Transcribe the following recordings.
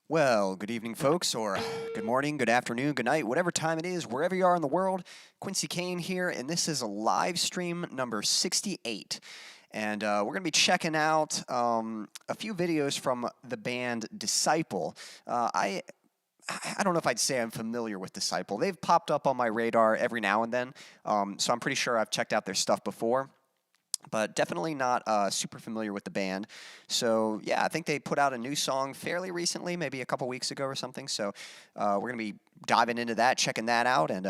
Well, good evening, folks, or good morning, good afternoon, good night, whatever time it is, wherever you are in the world. Quincy Kane here, and this is a live stream number 68. And we're going to be checking out a few videos from the band Disciple. I don't know if I'd say I'm familiar with Disciple. They've popped up on my radar every now and then, so I'm pretty sure I've checked out their stuff before. But definitely not super familiar with the band. So, yeah, I think they put out a new song fairly recently, maybe a couple weeks ago or something. So we're going to be diving into that, checking that out. And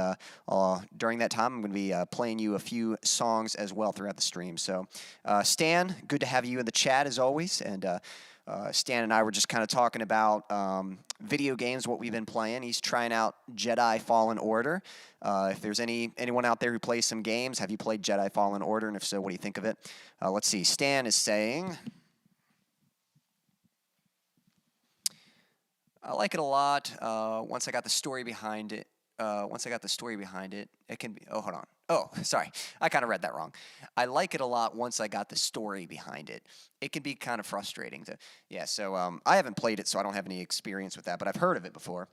during that time, I'm going to be playing you a few songs as well throughout the stream. So, Stan, good to have you in the chat as always. And Stan and I were just kind of talking about video games, what we've been playing. He's trying out Jedi Fallen Order. If there's anyone out there who plays some games, have you played Jedi Fallen Order? And if so, what do you think of it? Let's see. Stan is saying, I like it a lot. Once I got the story behind it, it can be, oh, hold on. Oh, sorry. I kind of read that wrong. I like it a lot once I got the story behind it. It can be kind of frustrating to, yeah, so I haven't played it, so I don't have any experience with that, but I've heard of it before.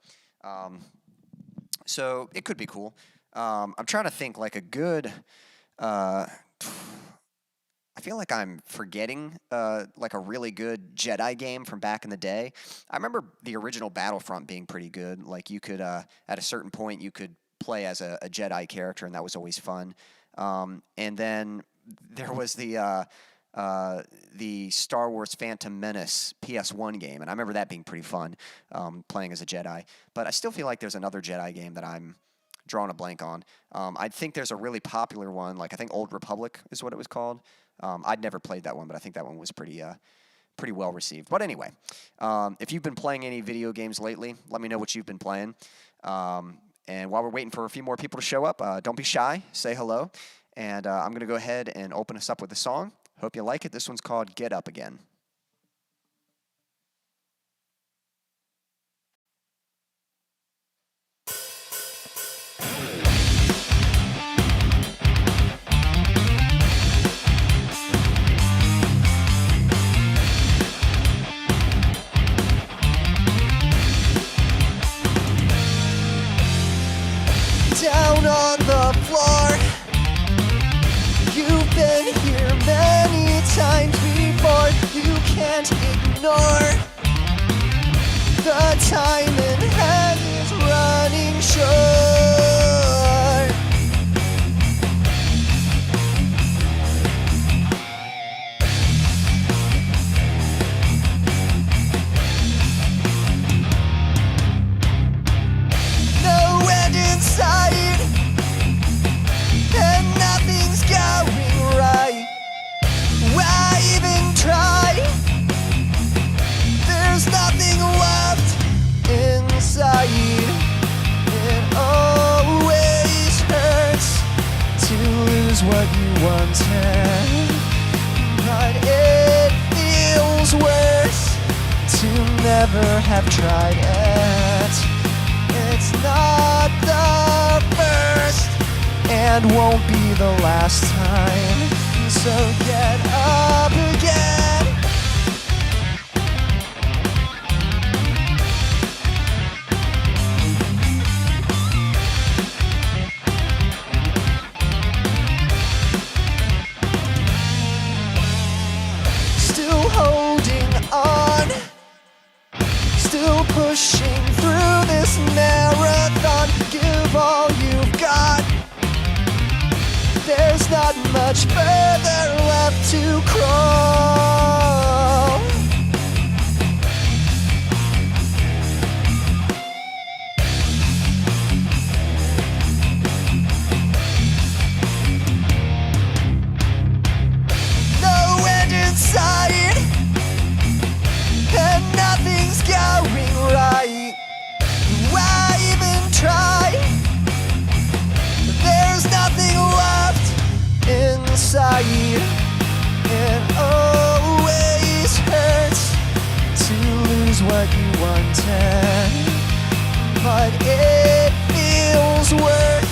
So it could be cool. I'm trying to think like a good, I feel like I'm forgetting like a really good Jedi game from back in the day. I remember the original Battlefront being pretty good. Like you could, at a certain point, you could play as a Jedi character, and that was always fun. And then there was the Star Wars Phantom Menace PS1 game, and I remember that being pretty fun, playing as a Jedi. But I still feel like there's another Jedi game that I'm drawing a blank on. I think there's a really popular one, like I think Old Republic is what it was called. I'd never played that one, but I think that one was pretty well received. But anyway, if you've been playing any video games lately, let me know what you've been playing. And while we're waiting for a few more people to show up, don't be shy, say hello. And I'm going to go ahead and open us up with a song. Hope you like it. This one's called Get Up Again. Down on the floor, you've been here many times before. You can't ignore the time in hand is running short. No end in sight, and nothing's going right. Why even try? There's nothing left inside. It always hurts to lose what you wanted, but it feels worse to never have tried it. It's not the first and won't be the last time, so get up again. Still holding on, still pushing through this marathon. Give all you've got. There's not much further left to crawl. No end in sight, and nothing's going right. Why even try? There's nothing left inside. It always hurts to lose what you wanted, but it feels worth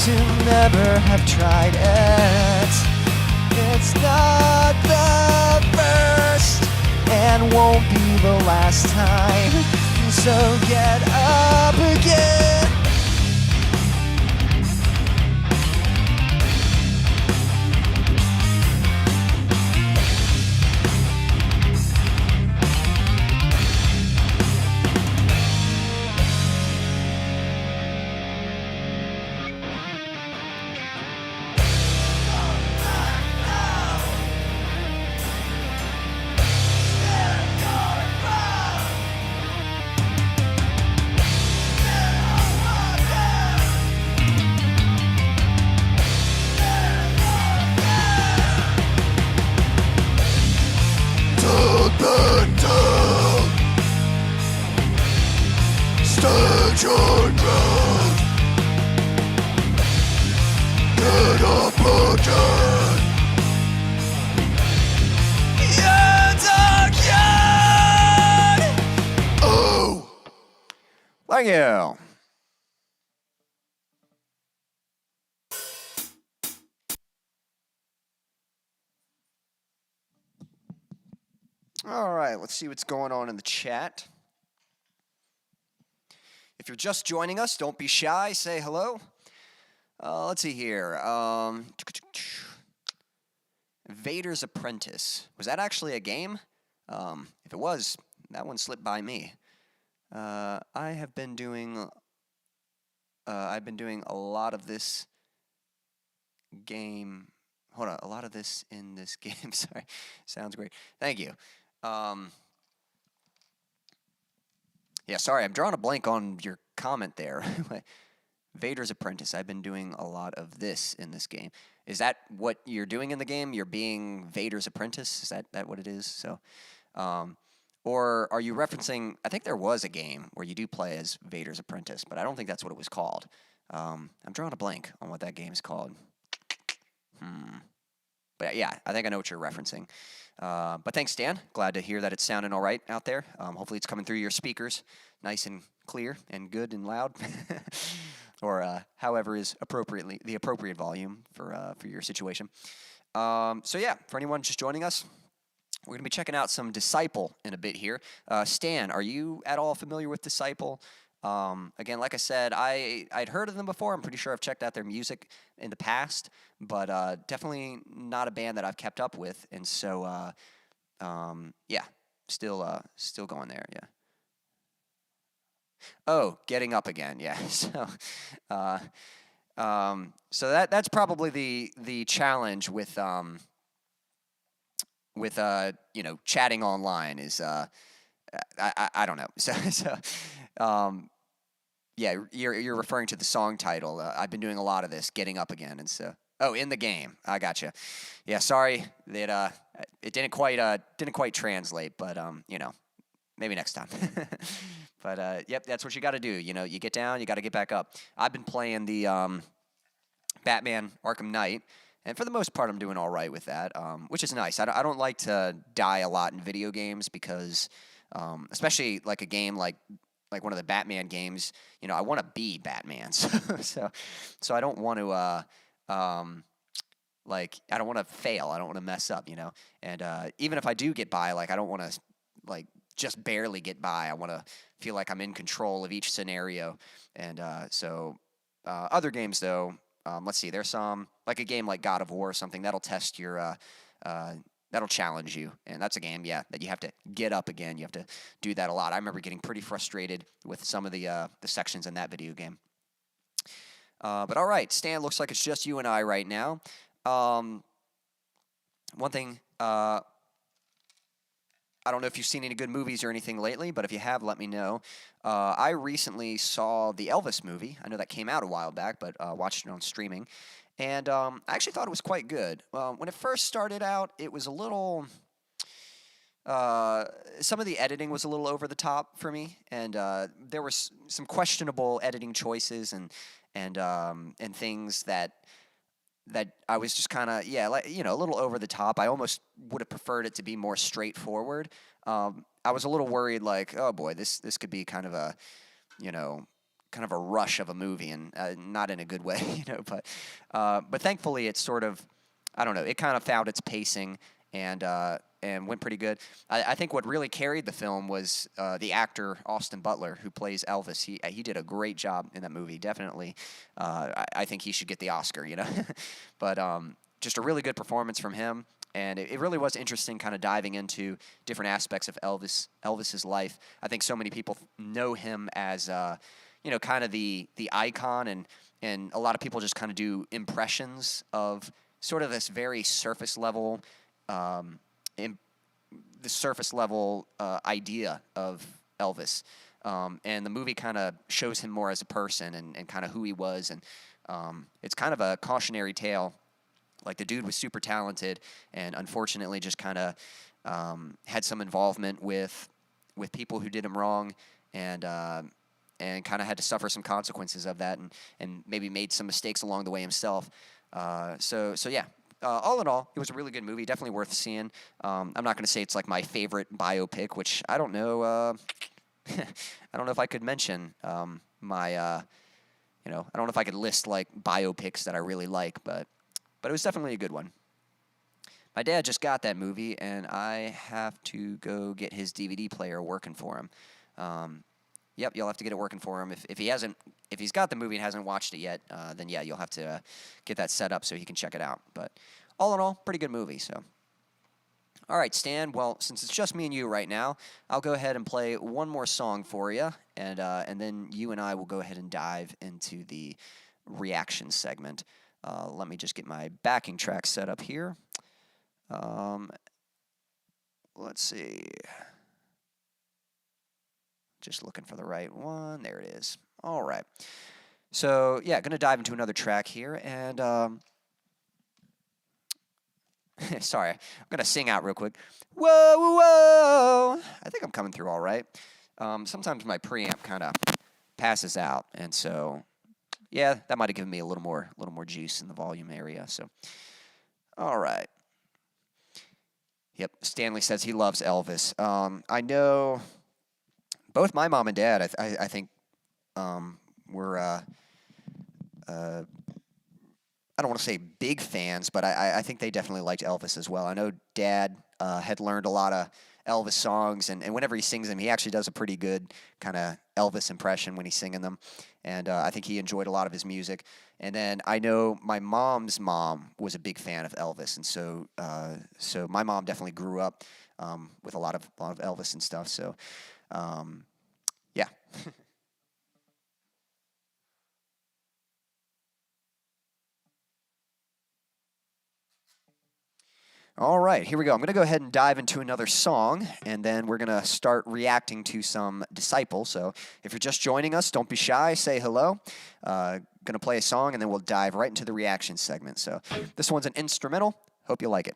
to never have tried it. It's not the first and won't be the last time. So get up again. Stand your ground. Get up again. Yet again. Oh. Thank you. All right, let's see what's going on in the chat. If you're just joining us, don't be shy. Say hello. Let's see here. Vader's Apprentice. Was that actually a game? If it was, that one slipped by me. I've been doing a lot of this game. Hold on, a lot of this in this game. Sorry, sounds great. Thank you. Yeah, sorry, I'm drawing a blank on your comment there. Vader's Apprentice. I've been doing a lot of this in this game. Is that what you're doing in the game? You're being Vader's Apprentice? Is that what it is? So, or are you referencing? I think there was a game where you do play as Vader's Apprentice, but I don't think that's what it was called. I'm drawing a blank on what that game is called. But yeah, I think I know what you're referencing. But thanks, Dan. Glad to hear that it's sounding all right out there. Hopefully it's coming through your speakers nice and clear and good and loud. Or however is the appropriate volume for your situation. So yeah, for anyone just joining us, we're going to be checking out some Disciple in a bit here. Stan, are you at all familiar with Disciple? Again, like I said, I'd heard of them before. I'm pretty sure I've checked out their music in the past, but definitely not a band that I've kept up with. And so, yeah, still going there. Yeah. Oh, Getting Up Again. Yeah. So that's probably the challenge with chatting online is I don't know. Yeah, you're referring to the song title. I've been doing a lot of this, Getting Up Again, and so. Oh, in the game. I gotcha. Yeah, sorry that it didn't quite translate, but maybe next time. But yep, that's what you got to do. You get down, you got to get back up. I've been playing the Batman Arkham Knight, and for the most part, I'm doing all right with that, which is nice. I don't like to die a lot in video games because, especially like a game like one of the Batman games, I want to be Batman. So I don't want to, I don't want to fail. I don't want to mess up, And even if I do get by, I don't want to, just barely get by. I want to feel like I'm in control of each scenario. And other games, though, let's see, there's some, like a game like God of War or something, that'll test your, that'll challenge you. And that's a game, yeah, that you have to get up again. You have to do that a lot. I remember getting pretty frustrated with some of the sections in that video game. But all right, Stan, looks like it's just you and I right now. One thing, I don't know if you've seen any good movies or anything lately, but if you have, let me know. I recently saw the Elvis movie. I know that came out a while back, but watched it on streaming. And I actually thought it was quite good. When it first started out, it was a little... some of the editing was a little over the top for me, and there were some questionable editing choices and things that I was just kind of, a little over the top. I almost would have preferred it to be more straightforward. I was a little worried, oh boy, this could be kind of a rush of a movie, and not in a good way, But thankfully, it's sort of, I don't know, it kind of found its pacing, and and went pretty good. I think what really carried the film was the actor Austin Butler, who plays Elvis. He did a great job in that movie. Definitely, I think he should get the Oscar. You know, but just a really good performance from him. And it really was interesting kind of diving into different aspects of Elvis's life. I think so many people know him as, you know, kind of the icon, and a lot of people just kind of do impressions of sort of this very surface level, idea of Elvis. And the movie kind of shows him more as a person and kind of who he was. And it's kind of a cautionary tale. Like, the dude was super talented, and unfortunately just kind of had some involvement with people who did him wrong, and kind of had to suffer some consequences of that, and maybe made some mistakes along the way himself. So yeah. All in all, it was a really good movie. Definitely worth seeing. I'm not going to say it's like my favorite biopic, which I don't know. I don't know if I could mention my. You know, I don't know if I could list like biopics that I really like, but it was definitely a good one. My dad just got that movie, and I have to go get his DVD player working for him. Yep, you'll have to get it working for him. If he's got the movie and hasn't watched it yet, then yeah, you'll have to get that set up so he can check it out. But all in all, pretty good movie. So, all right, Stan. Well, since it's just me and you right now, I'll go ahead and play one more song for you, and then you and I will go ahead and dive into the reaction segment. Let me just get my backing track set up here. Let's see. Just looking for the right one. There it is. All right. So, yeah, going to dive into another track here. And, sorry, I'm going to sing out real quick. Whoa, whoa. I think I'm coming through all right. Sometimes my preamp kind of passes out. And so, yeah, that might have given me a little more juice in the volume area. So, all right. Yep, Stanley says he loves Elvis. I know both my mom and dad, I think, were, I don't want to say big fans, but I think they definitely liked Elvis as well. I know Dad had learned a lot of Elvis songs, and whenever he sings them, he actually does a pretty good kind of Elvis impression when he's singing them, and I think he enjoyed a lot of his music. And then I know my mom's mom was a big fan of Elvis, and so my mom definitely grew up with a lot of Elvis and stuff. So, yeah. All right, here we go. I'm going to go ahead and dive into another song, and then we're going to start reacting to some Disciple. So if you're just joining us, don't be shy. Say hello. Going to play a song, and then we'll dive right into the reaction segment. So this one's an instrumental. Hope you like it.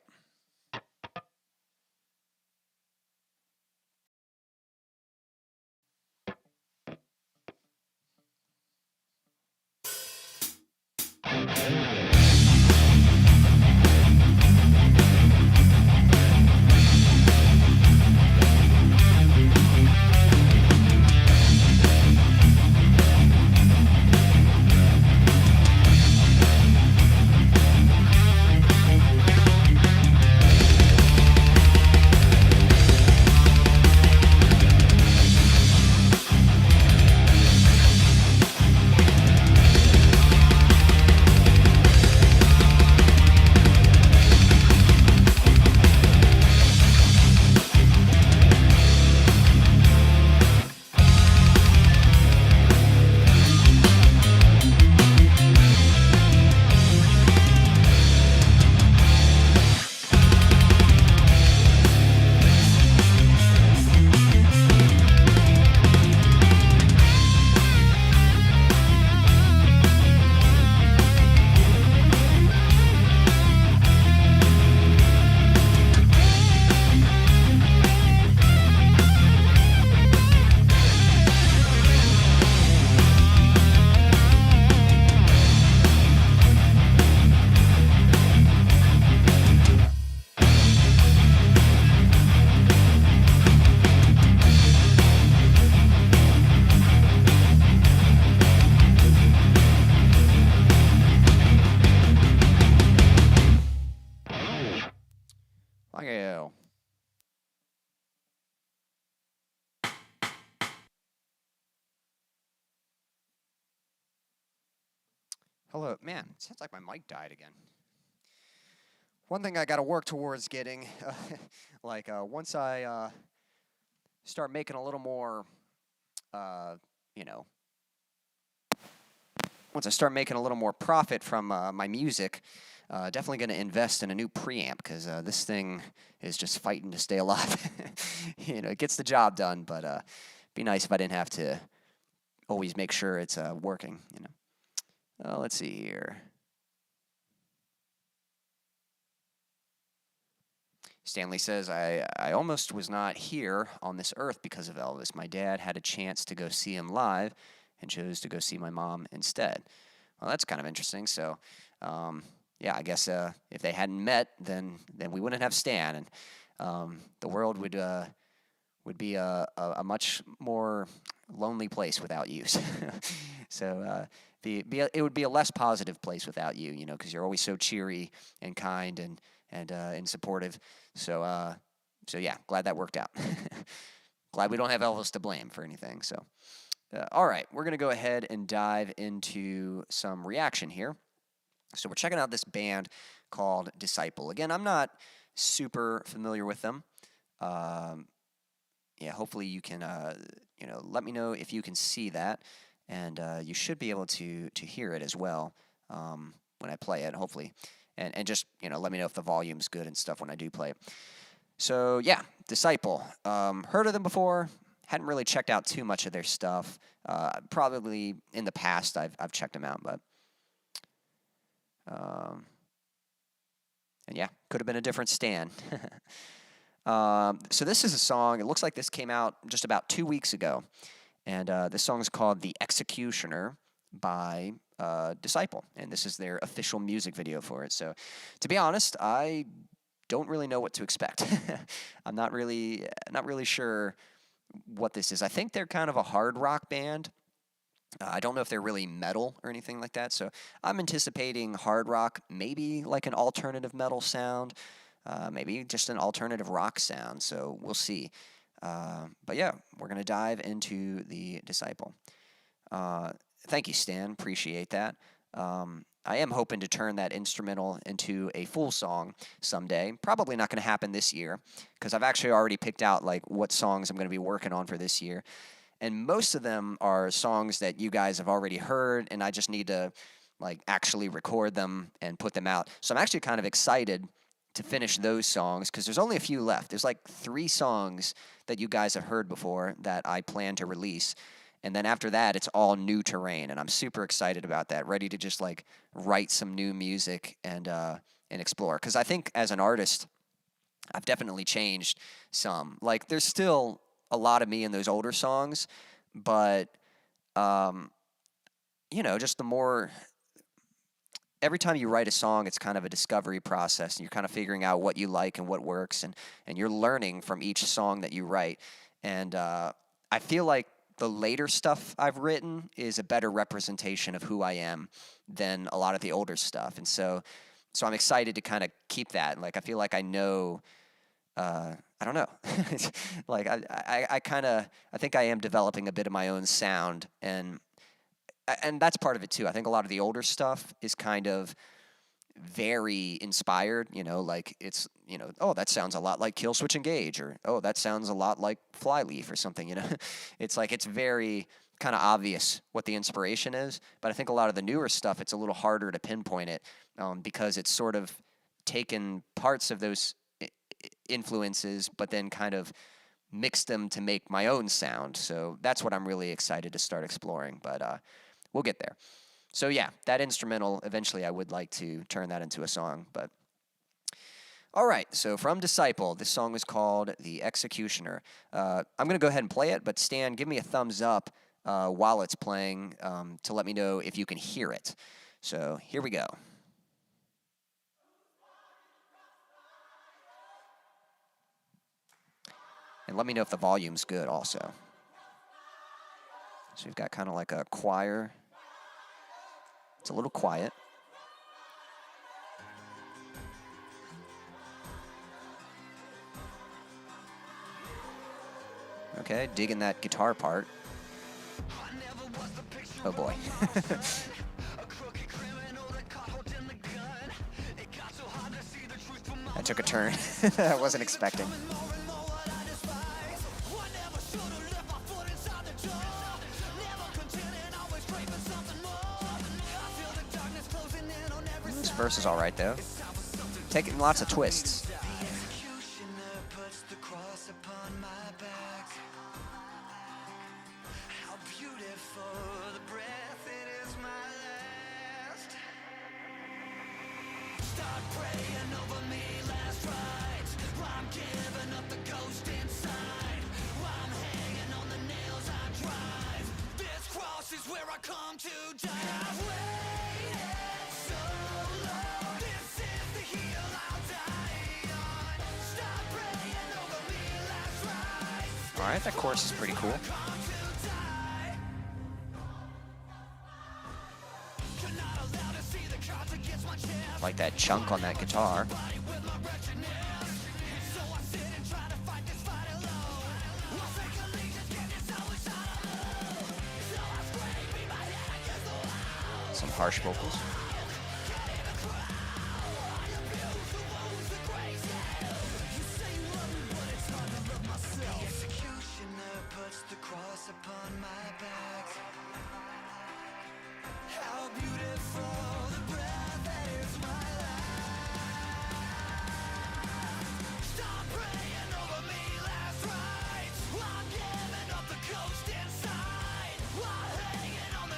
Hello, man, it sounds like my mic died again. One thing I got to work towards getting, once I start making a little more, you know, once I start making a little more profit from my music, definitely going to invest in a new preamp because this thing is just fighting to stay alive. You know, it gets the job done, but it'd be nice if I didn't have to always make sure it's working, you know. Let's see here. Stanley says, I almost was not here on this earth because of Elvis. My dad had a chance to go see him live and chose to go see my mom instead. Well, that's kind of interesting. So, yeah, I guess if they hadn't met, then we wouldn't have Stan, and the world would be a much more lonely place without you. So it would be a less positive place without you, you know, because you're always so cheery and kind and supportive. So yeah, glad that worked out. Glad we don't have Elvis to blame for anything. So, all right, we're gonna go ahead and dive into some reaction here. So we're checking out this band called Disciple. Again, I'm not super familiar with them. Yeah, hopefully you can, you know, let me know if you can see that, and you should be able to hear it as well when I play it, hopefully. And just, you know, let me know if the volume's good and stuff when I do play it. So, yeah, Disciple. Heard of them before. Hadn't really checked out too much of their stuff. Probably in the past I've checked them out, but... and yeah, could have been a different Stan. So this is a song, it looks like this came out just about 2 weeks ago. And this song is called The Executioner by Disciple. And this is their official music video for it. So to be honest, I don't really know what to expect. I'm not really sure what this is. I think they're kind of a hard rock band. I don't know if they're really metal or anything like that, so I'm anticipating hard rock, maybe like an alternative metal sound, maybe just an alternative rock sound, so we'll see. But yeah, we're going to dive into the Disciple. Thank you, Stan. Appreciate that. I am hoping to turn that instrumental into a full song someday. Probably not going to happen this year, because I've actually already picked out like what songs I'm going to be working on for this year. And most of them are songs that you guys have already heard, and I just need to like actually record them and put them out. So I'm actually kind of excited to finish those songs because there's only a few left. There's like 3 songs that you guys have heard before that I plan to release. And then after that, it's all new terrain, and I'm super excited about that, ready to just like write some new music and explore. Because I think as an artist, I've definitely changed some. Like there's still a lot of me in those older songs, but you know, just the more every time you write a song, it's kind of a discovery process, and you're kind of figuring out what you like and what works, and you're learning from each song that you write. And I feel like the later stuff I've written is a better representation of who I am than a lot of the older stuff, and so I'm excited to kind of keep that. Like I feel like I know. I don't know. Like I think I am developing a bit of my own sound, and that's part of it too. I think a lot of the older stuff is kind of very inspired, you know, like it's, you know, oh, that sounds a lot like Killswitch Engage, or oh, that sounds a lot like Flyleaf or something, you know. It's like it's very kind of obvious what the inspiration is, but I think a lot of the newer stuff, it's a little harder to pinpoint it because it's sort of taken parts of those influences, but then kind of mix them to make my own sound. So that's what I'm really excited to start exploring, but we'll get there. So yeah, that instrumental, eventually I would like to turn that into a song, but all right, so from Disciple, this song is called The Executioner. I'm going to go ahead and play it, but Stan, give me a thumbs up while it's playing to let me know if you can hear it. So here we go. And let me know if the volume's good also. So we've got kind of like a choir. It's a little quiet. Okay, digging that guitar part. Oh boy. I took a turn I wasn't expecting. This verse is all right, though. Taking lots of twists. All right, that chorus is pretty cool. Like that chunk on that guitar. Some harsh vocals.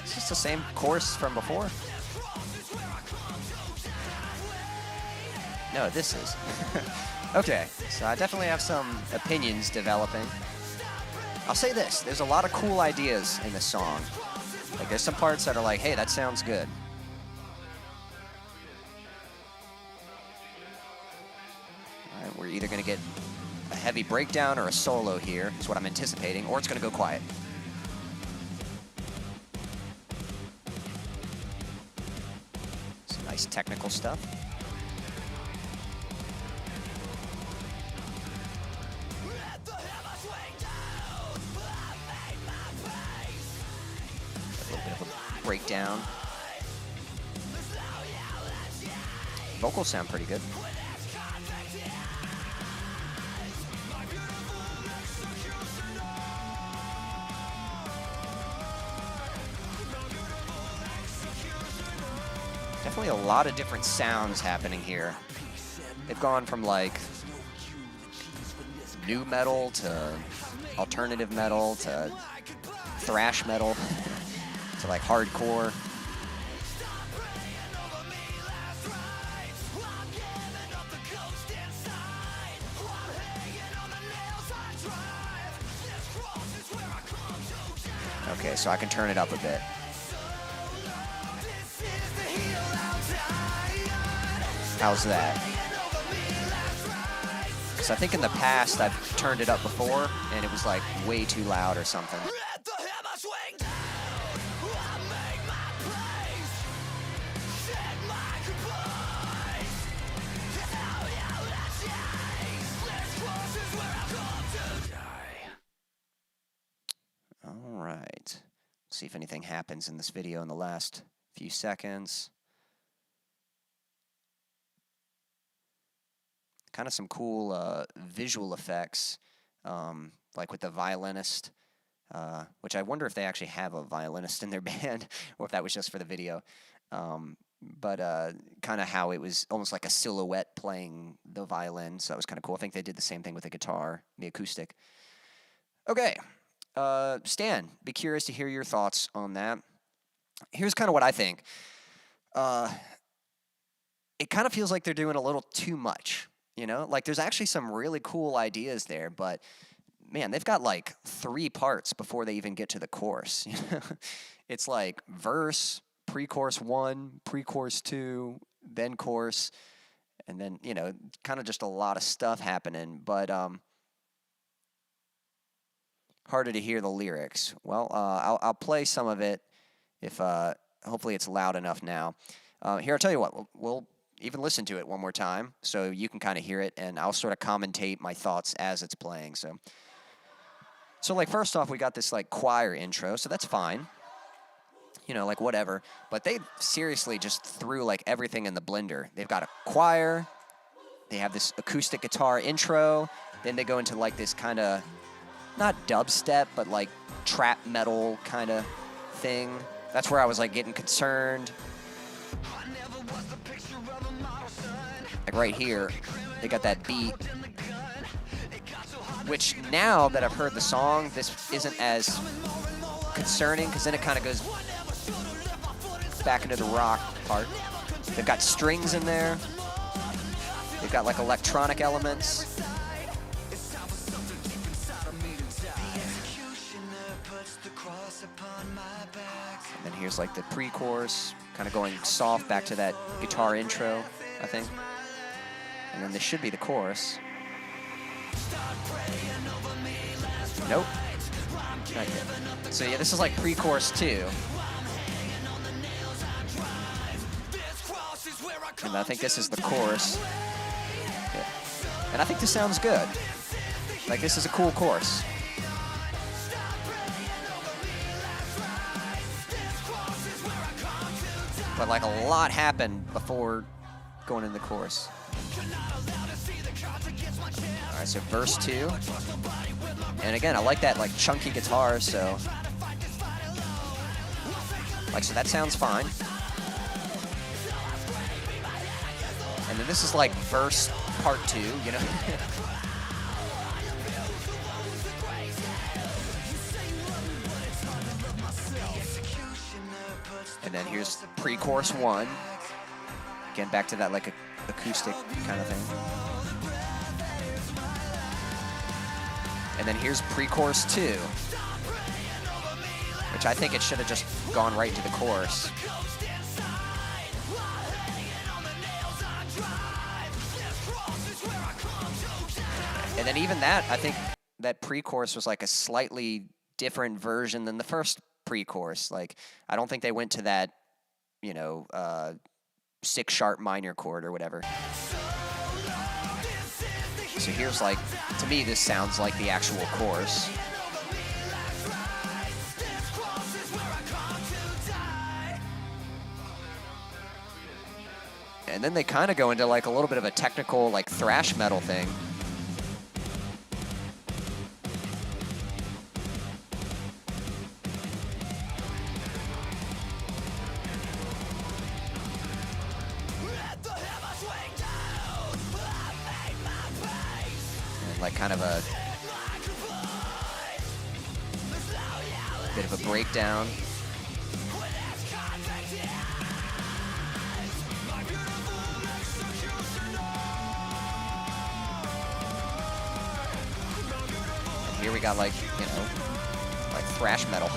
Is this the same chorus from before? No, this is. Okay, so I definitely have some opinions developing. I'll say this, there's a lot of cool ideas in this song. Like, there's some parts that are like, hey, that sounds good. All right, we're either gonna get a heavy breakdown or a solo here, is what I'm anticipating, or it's gonna go quiet. Some nice technical stuff. Breakdown. Vocals sound pretty good. Definitely a lot of different sounds happening here. They've gone from like new metal to alternative metal to thrash metal. To like hardcore. Okay, so I can turn it up a bit. How's that? Because I think in the past I've turned it up before and it was like way too loud or something. Alright, see if anything happens in this video in the last few seconds. Kind of some cool visual effects, like with the violinist, which I wonder if they actually have a violinist in their band, or if that was just for the video. But kind of how it was almost like a silhouette playing the violin, so that was kind of cool. I think they did the same thing with the guitar, the acoustic. Okay. Stan, be curious to hear your thoughts on that. Here's kind of what I think. It kind of feels like they're doing a little too much, you know? Like, there's actually some really cool ideas there, but, man, they've got, like, 3 parts before they even get to the chorus. It's like verse, pre-chorus 1, pre-chorus 2, then chorus, and then, you know, kind of just a lot of stuff happening, but, harder to hear the lyrics. Well, I'll play some of it if hopefully it's loud enough now. Here, I'll tell you what, we'll even listen to it one more time so you can kind of hear it, and I'll sort of commentate my thoughts as it's playing. So like, first off, we got this like choir intro, so that's fine. You know, like whatever. But they seriously just threw like everything in the blender. They've got a choir, they have this acoustic guitar intro. Then they go into like this kind of, not dubstep, but like trap metal kind of thing. That's where I was like getting concerned. Like right here, they got that beat. Which now that I've heard the song, this isn't as concerning because then it kind of goes back into the rock part. They've got strings in there. They've got like electronic elements. And then here's like the pre-chorus, kind of going soft back to that guitar intro, I think. And then this should be the chorus. Nope. Not yet. So yeah, this is like pre-chorus 2. And I think this is the chorus. Yeah. And I think this sounds good. Like, this is a cool chorus. But like a lot happened before going in the chorus. All right, so verse 2. And again, I like that like chunky guitar, so so that sounds fine. And then this is like verse part 2, you know? And then here's pre-chorus 1. Again, back to that like acoustic kind of thing. And then here's pre-chorus 2, which I think it should have just gone right to the chorus. And then even that, I think that pre-chorus was like a slightly different version than the first pre-chorus. Like, I don't think they went to that, 6-sharp minor chord or whatever. So here's like, to me, this sounds like the actual chorus. And then they kind of go into like a little bit of a technical, like thrash metal thing. Like kind of a bit of a breakdown. And here we got like, like thrash metal.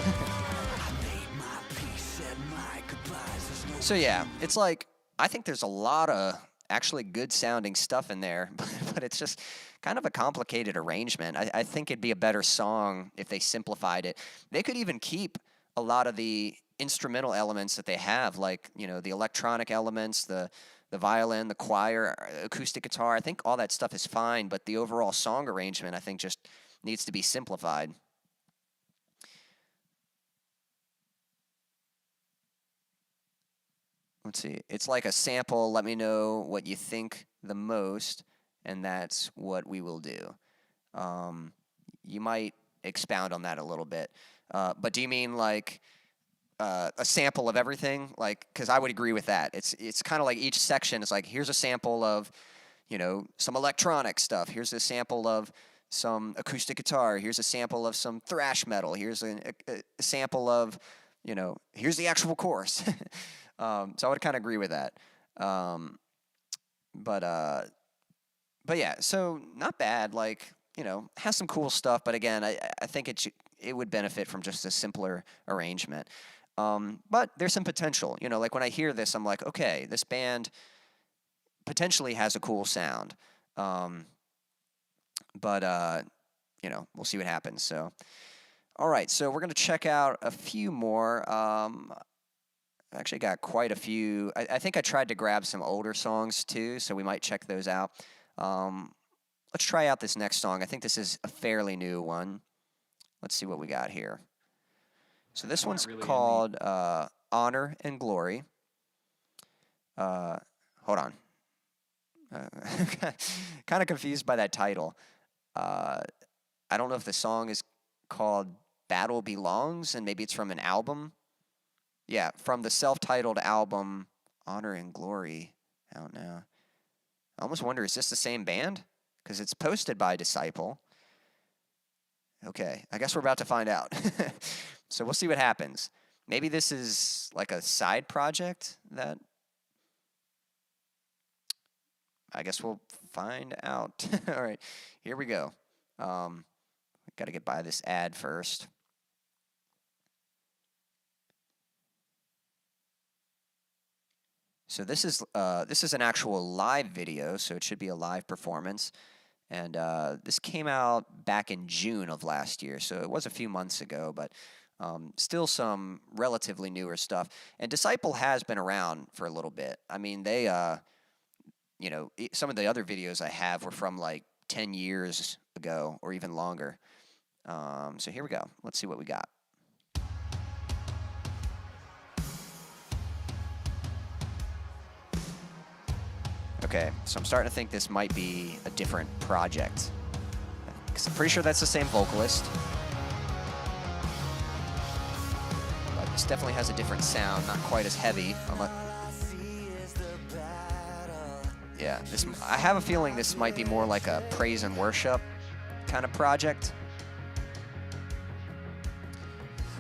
So yeah, it's like, I think there's a lot of actually good sounding stuff in there, but it's just kind of a complicated arrangement. I think it'd be a better song if they simplified it. They could even keep a lot of the instrumental elements that they have, like, the electronic elements, the violin, the choir, acoustic guitar. I think all that stuff is fine, but the overall song arrangement, I think, just needs to be simplified. Let's see. It's like a sample. Let me know what you think the most, and that's what we will do. You might expound on that a little bit. But do you mean like a sample of everything? Like, because I would agree with that. It's kind of like each section is like, here's a sample of, some electronic stuff. Here's a sample of some acoustic guitar. Here's a sample of some thrash metal. Here's a sample of, here's the actual chorus. So I would kind of agree with that. But yeah, so not bad. Like, has some cool stuff. But again, I think it would benefit from just a simpler arrangement. But there's some potential. Like when I hear this, I'm like, okay, this band potentially has a cool sound. But we'll see what happens. So, all right. So we're going to check out a few more. I actually got quite a few. I think I tried to grab some older songs too, so we might check those out. Let's try out this next song. I think this is a fairly new one. Let's see what we got here. So this one's called Honor and Glory. Hold on. Kind of confused by that title. I don't know if the song is called Battle Belongs, and maybe it's from an album. Yeah, from the self-titled album Honor and Glory. I don't know. I almost wonder, is this the same band? Because it's posted by Disciple. Okay, I guess we're about to find out. So we'll see what happens. Maybe this is like a side project that... I guess we'll find out. All right, here we go. Got to get by this ad first. So this is an actual live video, so it should be a live performance. And this came out back in June of last year, so it was a few months ago, but still some relatively newer stuff. And Disciple has been around for a little bit. I mean, they, you know, some of the other videos I have were from like 10 years ago or even longer. So here we go. Let's see what we got. Okay, so I'm starting to think this might be a different project. 'Cause I'm pretty sure that's the same vocalist. But this definitely has a different sound, not quite as heavy. Yeah, I have a feeling this might be more like a praise and worship kind of project.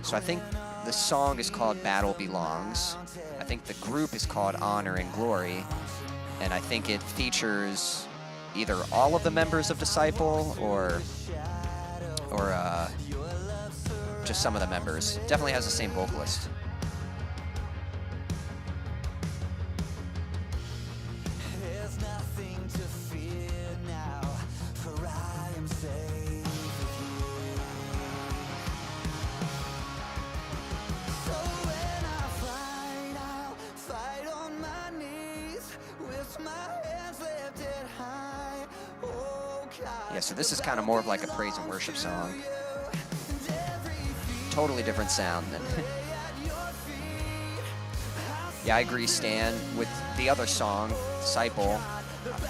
So I think the song is called Battle Belongs. I think the group is called Honor and Glory. And I think it features either all of the members of Disciple or just some of the members. Definitely has the same vocalist. Yeah, so this is kind of more of like a praise and worship song. Totally different sound than... Yeah, I agree, Stan, with the other song, Disciple.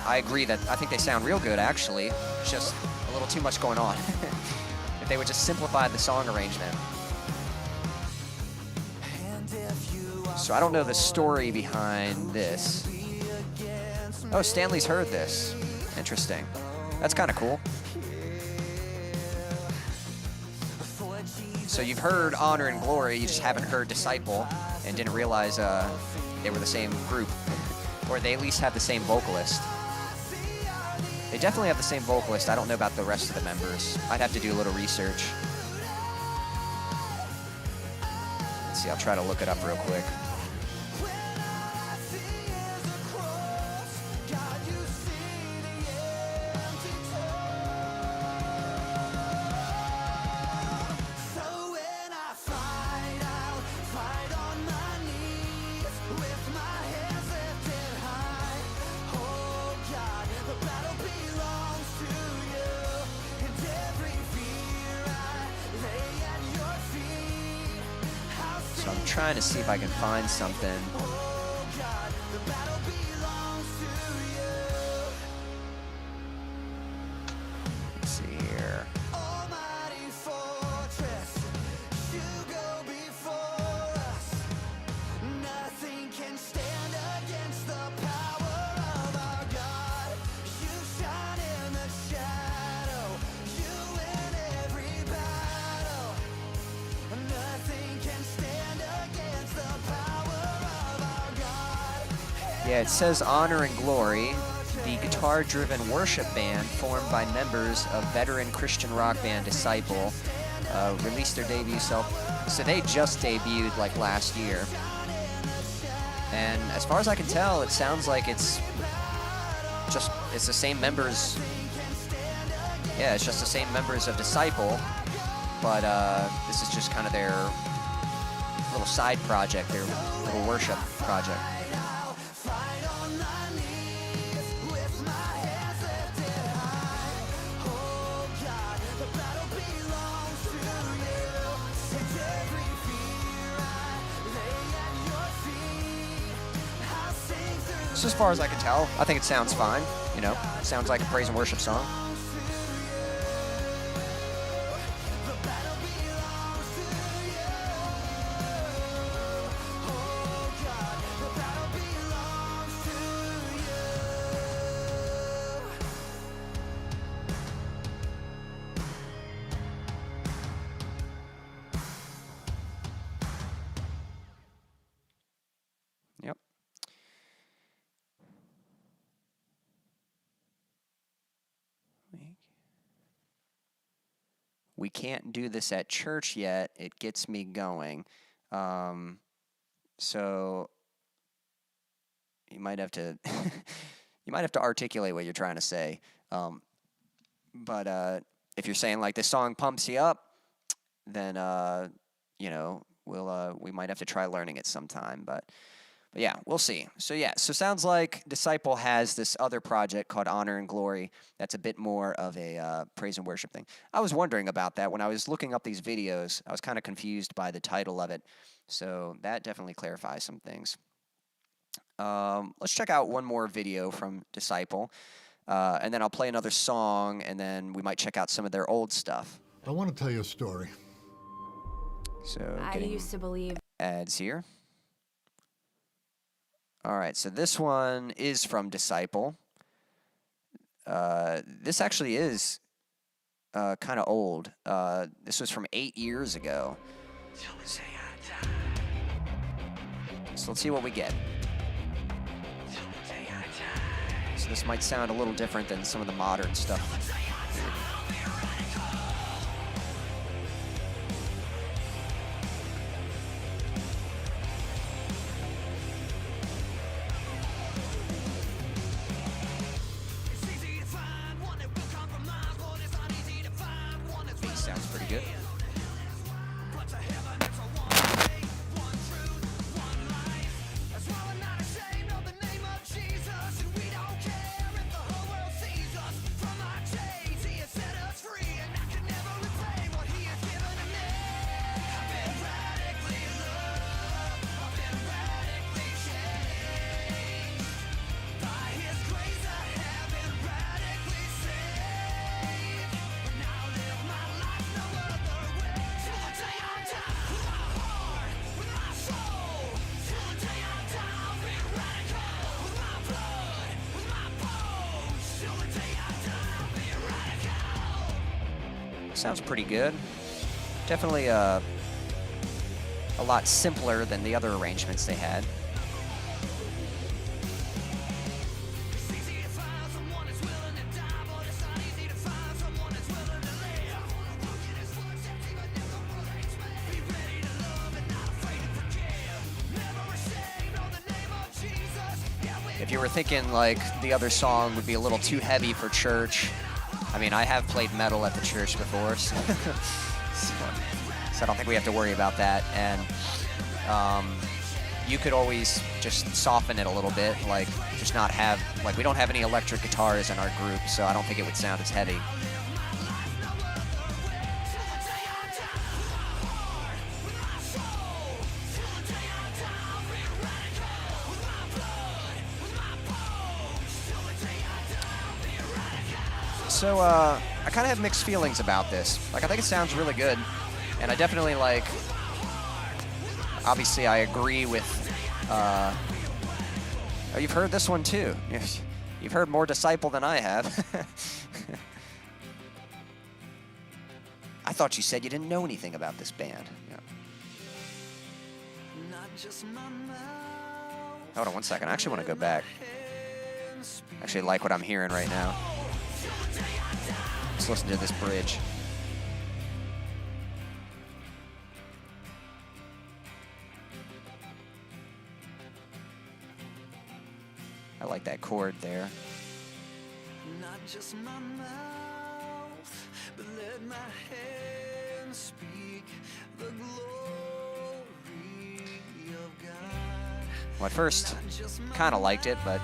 I agree that I think they sound real good, actually. It's just a little too much going on. If they would just simplify the song arrangement. So I don't know the story behind this. Oh, Stanley's heard this. Interesting. That's kind of cool. So you've heard Honor and Glory, you just haven't heard Disciple, and didn't realize they were the same group. Or they at least have the same vocalist. They definitely have the same vocalist. I don't know about the rest of the members. I'd have to do a little research. Let's see, I'll try to look it up real quick. Trying to see if I can find something. Let's see here. Yeah, it says Honor and Glory, the guitar-driven worship band formed by members of veteran Christian rock band Disciple, released their debut so they just debuted like last year. And as far as I can tell, it sounds like it's the same members. Yeah, it's just the same members of Disciple, but this is just kind of their little side project, their little worship project. Just as far as I can tell, I think it sounds fine. You know, sounds like a praise and worship song. Yep. We can't do this at church yet. It gets me going. So you might have to you might have to articulate what you're trying to say. But if you're saying like this song pumps you up, then you know, we might have to try learning it sometime. But yeah, we'll see. So yeah, so sounds like Disciple has this other project called Honor and Glory that's a bit more of a praise and worship thing. I was wondering about that when I was looking up these videos. I was kind of confused by the title of it. So that definitely clarifies some things. Let's check out one more video from Disciple, and then I'll play another song, and then we might check out some of their old stuff. I want to tell you a story. So I used to believe ads here. All right, so this one is from Disciple. This actually is kind of old. This was from 8 years ago. So let's see what we get. So this might sound a little different than some of the modern stuff. Sounds pretty good. Sounds pretty good. Definitely a lot simpler than the other arrangements they had. If you were thinking like the other song would be a little too heavy for church, I mean, I have played metal at the church before, so I don't think we have to worry about that. And you could always just soften it a little bit, like just not have, like we don't have any electric guitars in our group, so I don't think it would sound as heavy. So, I kind of have mixed feelings about this. Like, I think it sounds really good, and I definitely, like, obviously I agree with, oh, you've heard this one too. You've heard more Disciple than I have. I thought you said you didn't know anything about this band. Yeah. Hold on one second. I actually want to go back. I actually like what I'm hearing right now. Let's listen to this bridge. I like that chord there. Not just my mouth, but let my hands speak the glory of God. Well, at first, kind of liked it, but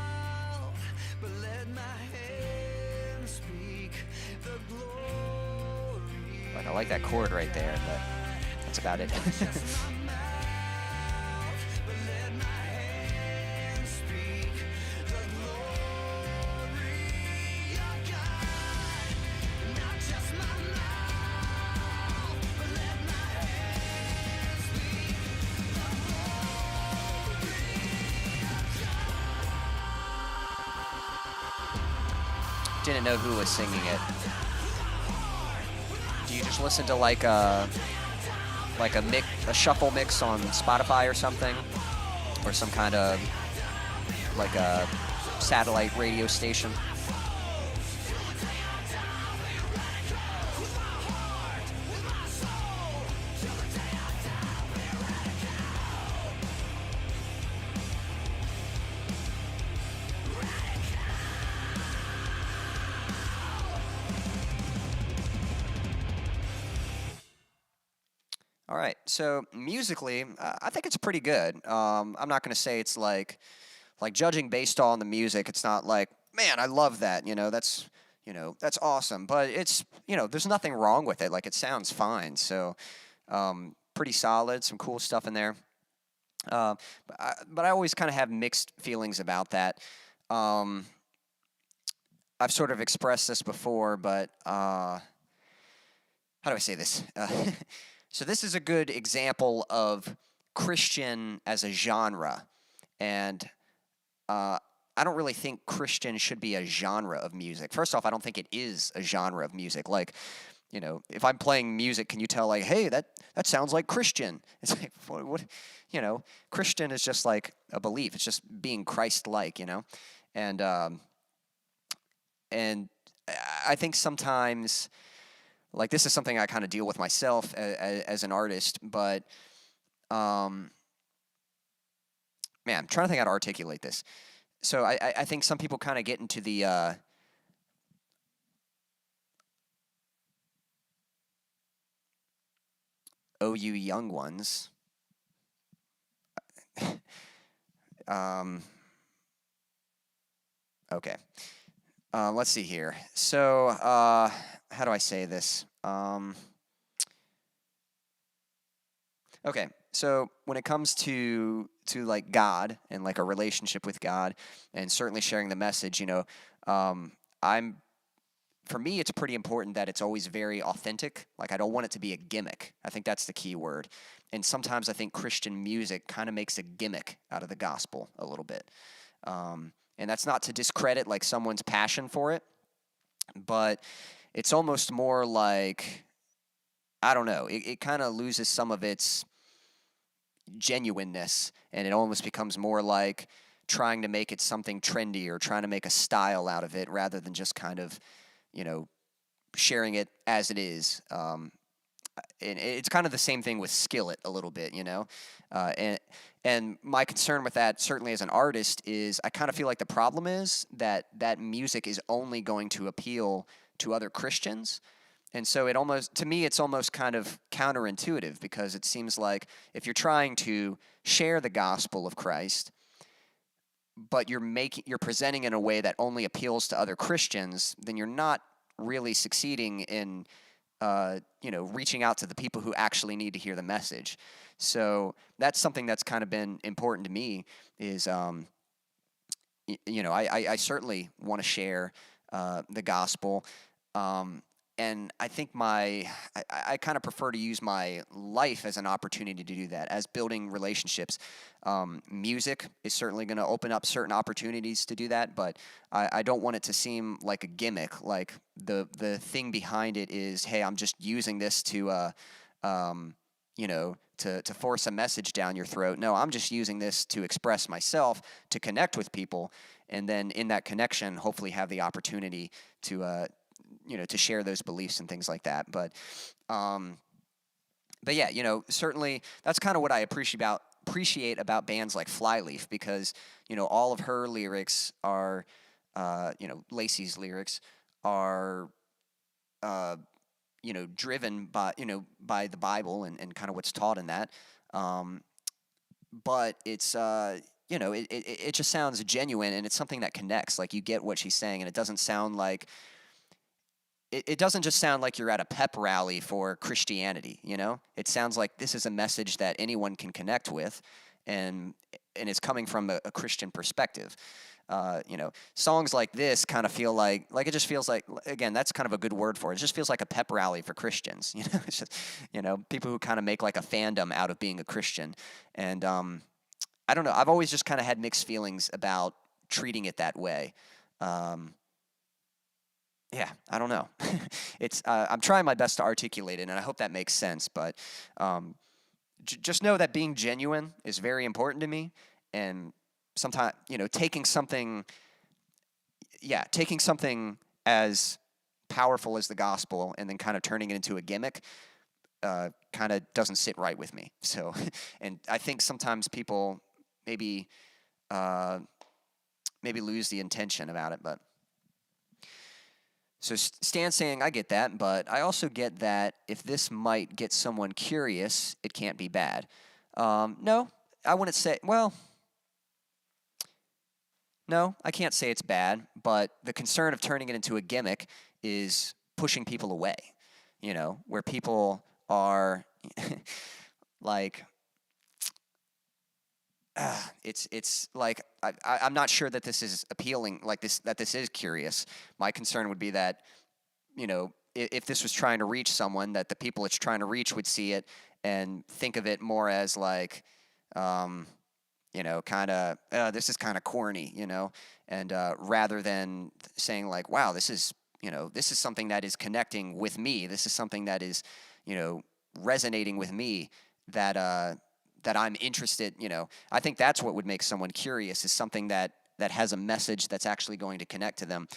I like that chord right there, but that's about it. didn't know who was singing it. Do you just listen to like a shuffle mix on Spotify or something, or some kind of like a satellite radio station? All right, so musically, I think it's pretty good. I'm not going to say it's like judging based on the music. It's not like, man, I love that. That's awesome. But it's, there's nothing wrong with it. Like, it sounds fine. So, pretty solid. Some cool stuff in there. But I always kind of have mixed feelings about that. I've sort of expressed this before, but how do I say this? So this is a good example of Christian as a genre, and I don't really think Christian should be a genre of music. First off, I don't think it is a genre of music. Like, if I'm playing music, can you tell, like, hey, that sounds like Christian? It's like, what Christian is just like a belief. It's just being Christ-like, and I think sometimes, like, this is something I kind of deal with myself as an artist, but, man, I'm trying to think how to articulate this. So I think some people kind of get into the, oh, you young ones. Okay. Let's see here. So, how do I say this? Okay, so when it comes to like God and like a relationship with God, and certainly sharing the message, for me, it's pretty important that it's always very authentic. Like, I don't want it to be a gimmick. I think that's the key word. And sometimes I think Christian music kind of makes a gimmick out of the gospel a little bit. And that's not to discredit like someone's passion for it, but it's almost more like, I don't know, it kind of loses some of its genuineness, and it almost becomes more like trying to make it something trendy or trying to make a style out of it rather than just kind of, sharing it as it is. And it's kind of the same thing with Skillet a little bit, and my concern with that, certainly as an artist, is I kind of feel like the problem is that music is only going to appeal to other Christians. And so to me, it's almost kind of counterintuitive, because it seems like if you're trying to share the gospel of Christ, but you're presenting in a way that only appeals to other Christians, then you're not really succeeding in, reaching out to the people who actually need to hear the message. So that's something that's kind of been important to me is, I certainly want to share the gospel. And I think I kind of prefer to use my life as an opportunity to do that, as building relationships. Music is certainly going to open up certain opportunities to do that, but I don't want it to seem like a gimmick. Like the thing behind it is, hey, I'm just using this to force a message down your throat. No, I'm just using this to express myself, to connect with people, and then in that connection, hopefully have the opportunity to share those beliefs and things like that. But yeah, certainly that's kind of what I appreciate about bands like Flyleaf, because, all of her lyrics are, Lacey's lyrics are, driven by the Bible and kind of what's taught in that. But it's, it just sounds genuine, and it's something that connects. Like, you get what she's saying, and it doesn't sound like, it doesn't just sound like you're at a pep rally for Christianity, It sounds like this is a message that anyone can connect with, and it's coming from a Christian perspective. Songs like this kind of feel like it just feels like, again, that's kind of a good word for it. It just feels like a pep rally for Christians, It's just, people who kind of make like a fandom out of being a Christian. And I don't know, I've always just kind of had mixed feelings about treating it that way. yeah, I don't know. It's I'm trying my best to articulate it, and I hope that makes sense. But um, just know that being genuine is very important to me, and sometimes taking something, yeah, taking something as powerful as the gospel and then kind of turning it into a gimmick kind of doesn't sit right with me. So, and I think sometimes people maybe uh, maybe lose the intention about it, but. So Stan's saying, I get that, but I also get that if this might get someone curious, it can't be bad. No, I wouldn't say, well, no, I can't say it's bad, but the concern of turning it into a gimmick is pushing people away, where people are like, it's like I'm not sure that this is appealing, like this is curious. My concern would be that if this was trying to reach someone, that the people it's trying to reach would see it and think of it more as like, kind of this is kind of corny, and rather than saying like, wow, this is something that is connecting with me. This is something that is resonating with me that I'm interested, I think that's what would make someone curious, is something that has a message that's actually going to connect to them.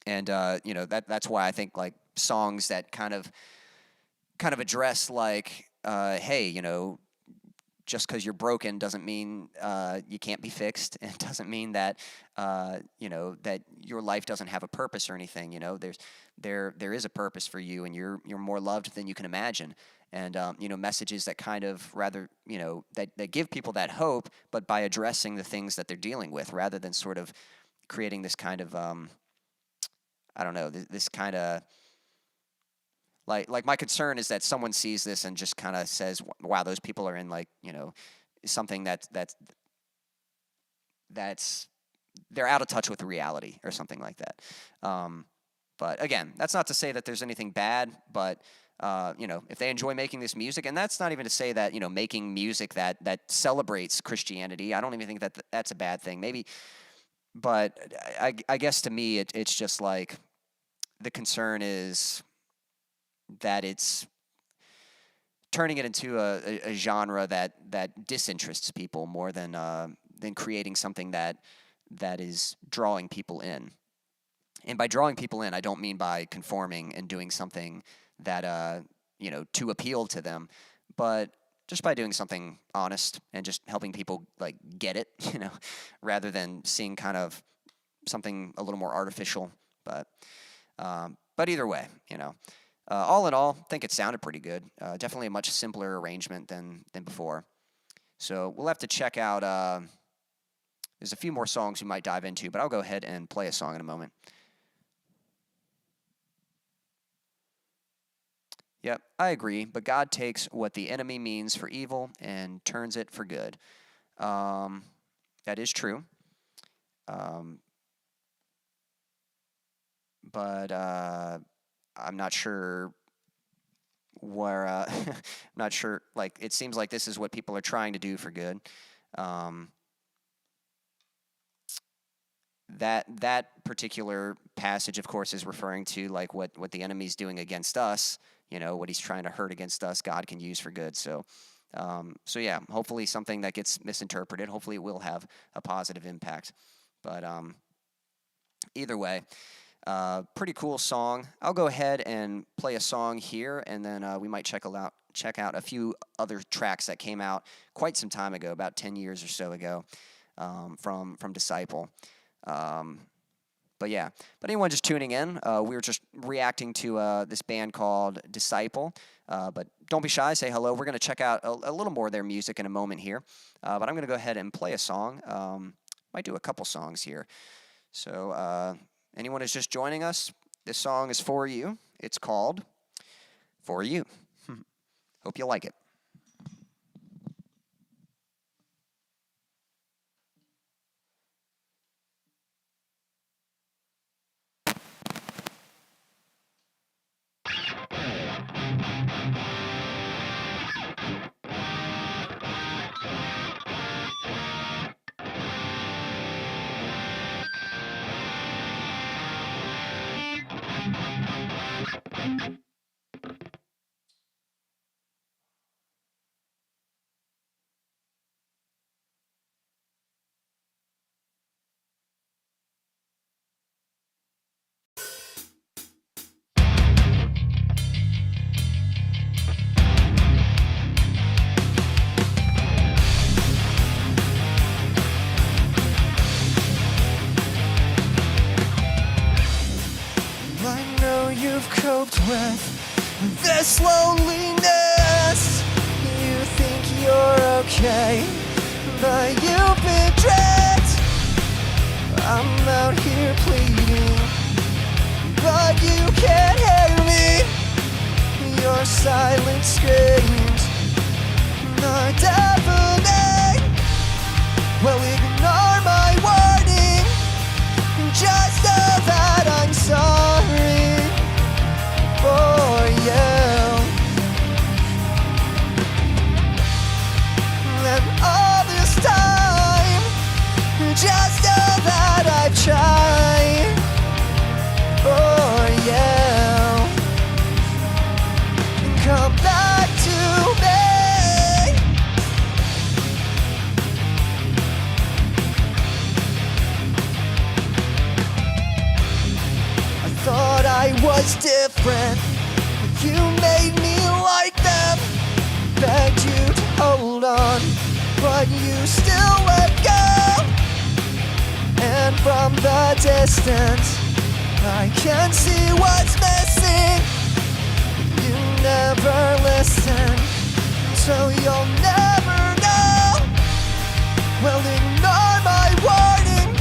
That's why I think like songs that kind of address like, hey, just because you're broken doesn't mean you can't be fixed, and doesn't mean that that your life doesn't have a purpose or anything. There is a purpose for you, and you're more loved than you can imagine. And messages that kind of rather that give people that hope, but by addressing the things that they're dealing with, rather than sort of creating this kind of I don't know, this kind of like my concern is that someone sees this and just kind of says, wow, those people are in like something that's they're out of touch with reality or something like that. But again, that's not to say that there's anything bad, but if they enjoy making this music, and that's not even to say that making music that celebrates Christianity, I don't even think that that's a bad thing. Maybe, but I guess to me it's just like the concern is that it's turning it into a genre that disinterests people more than creating something that is drawing people in. And by drawing people in, I don't mean by conforming and doing something that to appeal to them, but just by doing something honest and just helping people like get it, rather than seeing kind of something a little more artificial. But either way, all in all, I think it sounded pretty good. Definitely a much simpler arrangement than before. So we'll have to check out. There's a few more songs we might dive into, but I'll go ahead and play a song in a moment. Yep, I agree, but God takes what the enemy means for evil and turns it for good. That is true. But I'm not sure where, I'm not sure, like, it seems like this is what people are trying to do for good. That particular passage, of course, is referring to like what the enemy's doing against us. What he's trying to hurt against us, God can use for good. So yeah, hopefully something that gets misinterpreted, hopefully it will have a positive impact. But either way, pretty cool song. I'll go ahead and play a song here, and then we might check out a few other tracks that came out quite some time ago, about 10 years or so ago, from Disciple. But yeah, but anyone just tuning in, we were just reacting to this band called Disciple. But don't be shy, say hello. We're going to check out a little more of their music in a moment here. But I'm going to go ahead and play a song. Might do a couple songs here. So anyone who's just joining us, this song is for you. It's called For You. Hope you like it. you've coped with this loneliness. You think you're okay, but you've been tricked. I'm out here pleading, but you can't hear me. Your silence screams are deafening. Well, ignore my warning. Just know that I'm sorry for you. And all this time, just know that I've tried for you. Come back to me. Thought I was different. You made me like them. Begged you to hold on, but you still let go. And from the distance, I can see what's missing. You never listen, so you'll never know. Well, ignore my warning.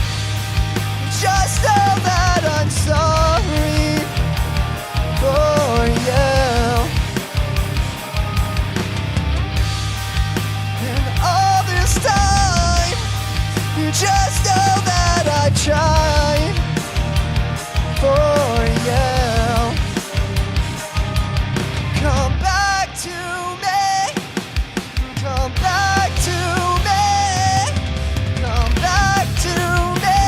Just know that I'm sorry for you. And all this time, you just know that I tried for you. Come back to me. Come back to me. Come back to me.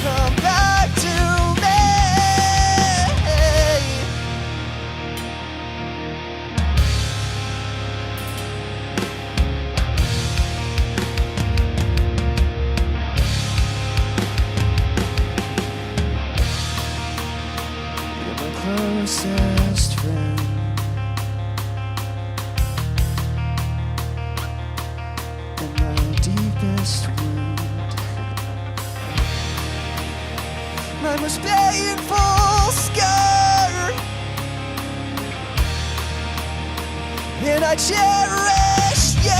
Come back to me. You're my closest friend. And my deepest wound. My most painful scar, and I cherish you.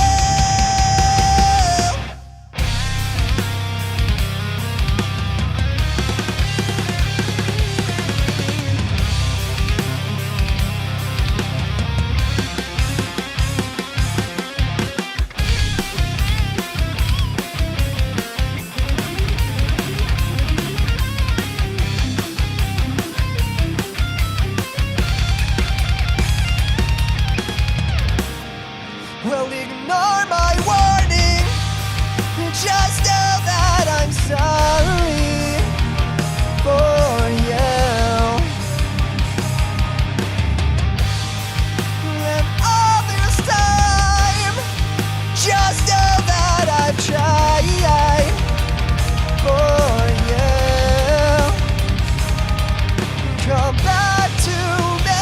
Well, ignore my warning. Just know that I'm sorry for you. And all this time, just know that I've tried for you. Come back to me.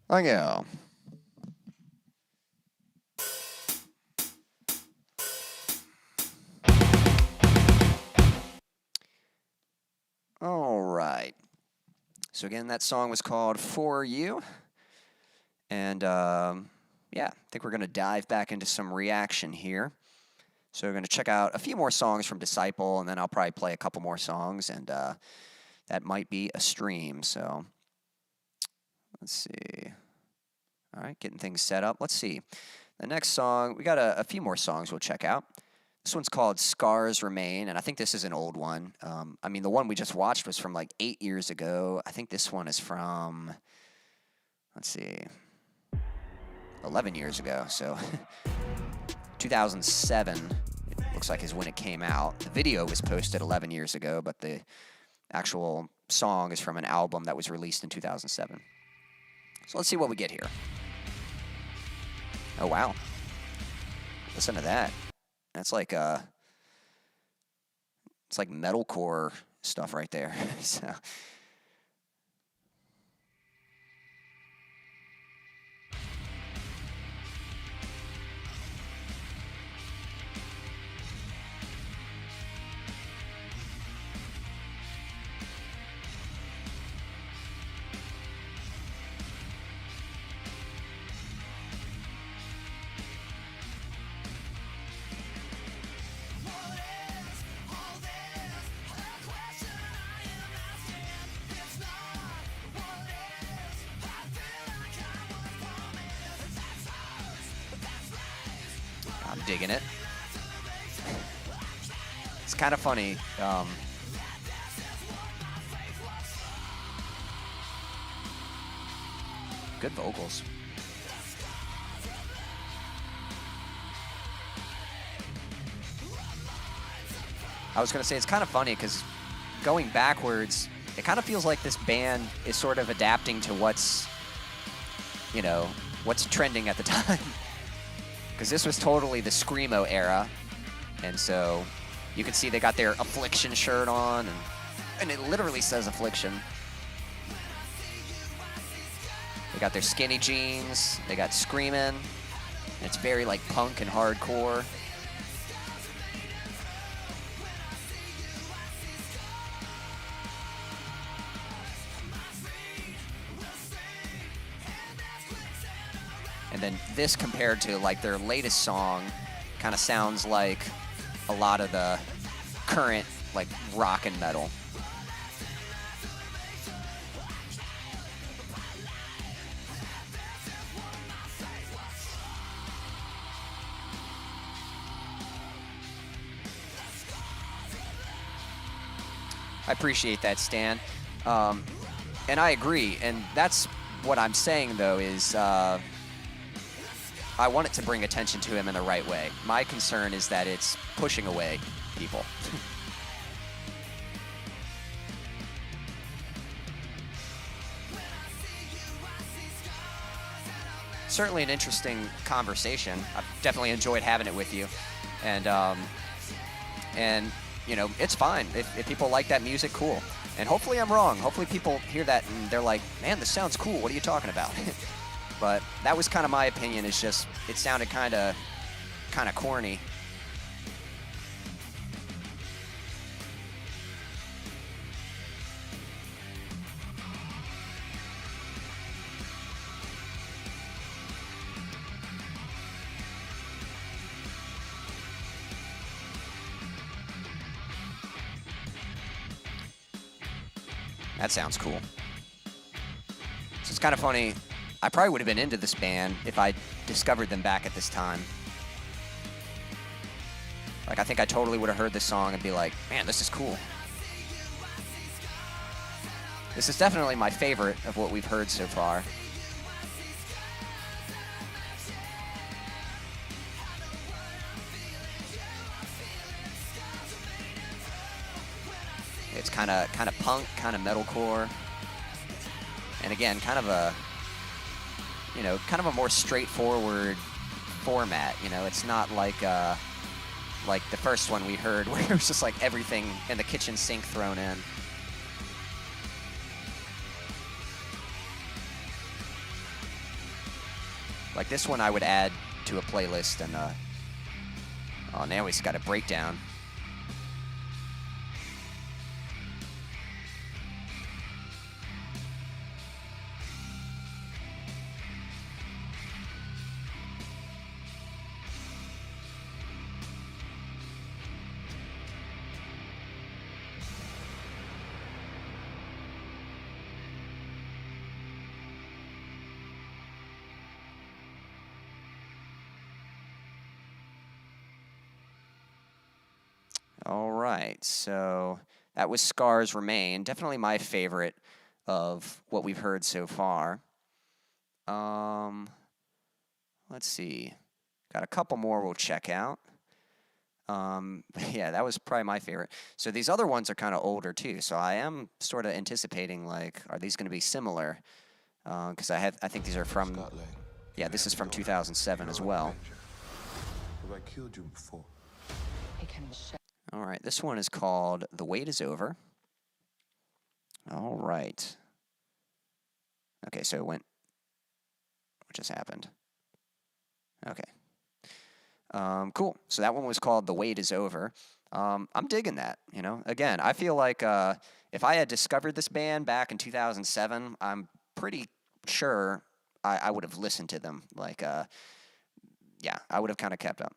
Thank you. All right. So again, that song was called For You. And yeah, I think we're going to dive back into some reaction here. So we're going to check out a few more songs from Disciple, and then I'll probably play a couple more songs, and that might be a stream. So let's see. All right, getting things set up. Let's see. The next song, we got a few more songs we'll check out. This one's called Scars Remain, and I think this is an old one. I mean, the one we just watched was from like 8 years ago. I think this one is from, let's see, 11 years ago. So 2007, it looks like, is when it came out. The video was posted 11 years ago, but the actual song is from an album that was released in 2007. So let's see what we get here. Oh, wow. Listen to that. That's like it's like metalcore stuff right there. So digging it. It's kind of funny. Good vocals. I was going to say, it's kind of funny because going backwards, it kind of feels like this band is sort of adapting to what's, you know, what's trending at the time. Because this was totally the Screamo era. And so you can see they got their Affliction shirt on, and it literally says Affliction. They got their skinny jeans, they got Screamin'. It's very like punk and hardcore. And then this compared to like their latest song kind of sounds like a lot of the current like rock and metal. I appreciate that, Stan. And I agree. And that's what I'm saying, though, is I want it to bring attention to him in the right way. My concern is that it's pushing away people. Certainly an interesting conversation. I've definitely enjoyed having it with you. And you know, it's fine. If people like that music, cool. And hopefully I'm wrong. Hopefully people hear that and they're like, man, this sounds cool. What are you talking about? But that was kind of my opinion. It's just, it sounded kind of corny. That sounds cool. So it's kind of funny. I probably would have been into this band if I discovered them back at this time. Like, I think I totally would have heard this song and be like, man, this is cool. This is definitely my favorite of what we've heard so far. It's kind of punk, kind of metalcore. And again, kind of a, you know, kind of a more straightforward format. You know, it's not like the first one we heard where it was just like everything in the kitchen sink thrown in. Like this one I would add to a playlist, and oh, now he's got a breakdown. All right, so that was Scars Remain. Definitely my favorite of what we've heard so far. Let's see. Got a couple more we'll check out. Yeah, that was probably my favorite. So these other ones are kind of older too, so I am sort of anticipating, like, are these going to be similar? Because I think these are from, yeah, this is from 2007 as well. Have I killed you before? All right, this one is called The Wait Is Over. All right. Okay, so it went, what just happened? Okay. Cool. So that one was called The Wait Is Over. I'm digging that, you know. Again, I feel like if I had discovered this band back in 2007, I'm pretty sure I would have listened to them. Like, yeah, I would have kind of kept up.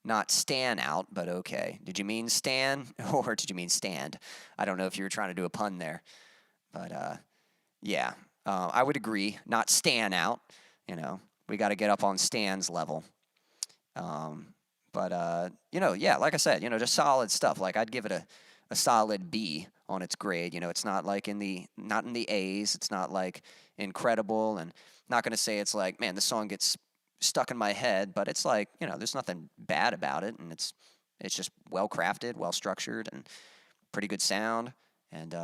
Not Stan out, but okay. Did you mean Stan or did you mean stand? I don't know if you were trying to do a pun there. But, yeah, I would agree. Not Stan out, you know. we got to get up on Stan's level. But you know, yeah, like I said, you know, just solid stuff. Like I'd give it a solid B on its grade. You know, it's not like not in the A's. It's not like incredible, and not going to say it's like, man, this song gets stuck in my head, but it's like, you know, there's nothing bad about it, and it's just well crafted, well structured, and pretty good sound, and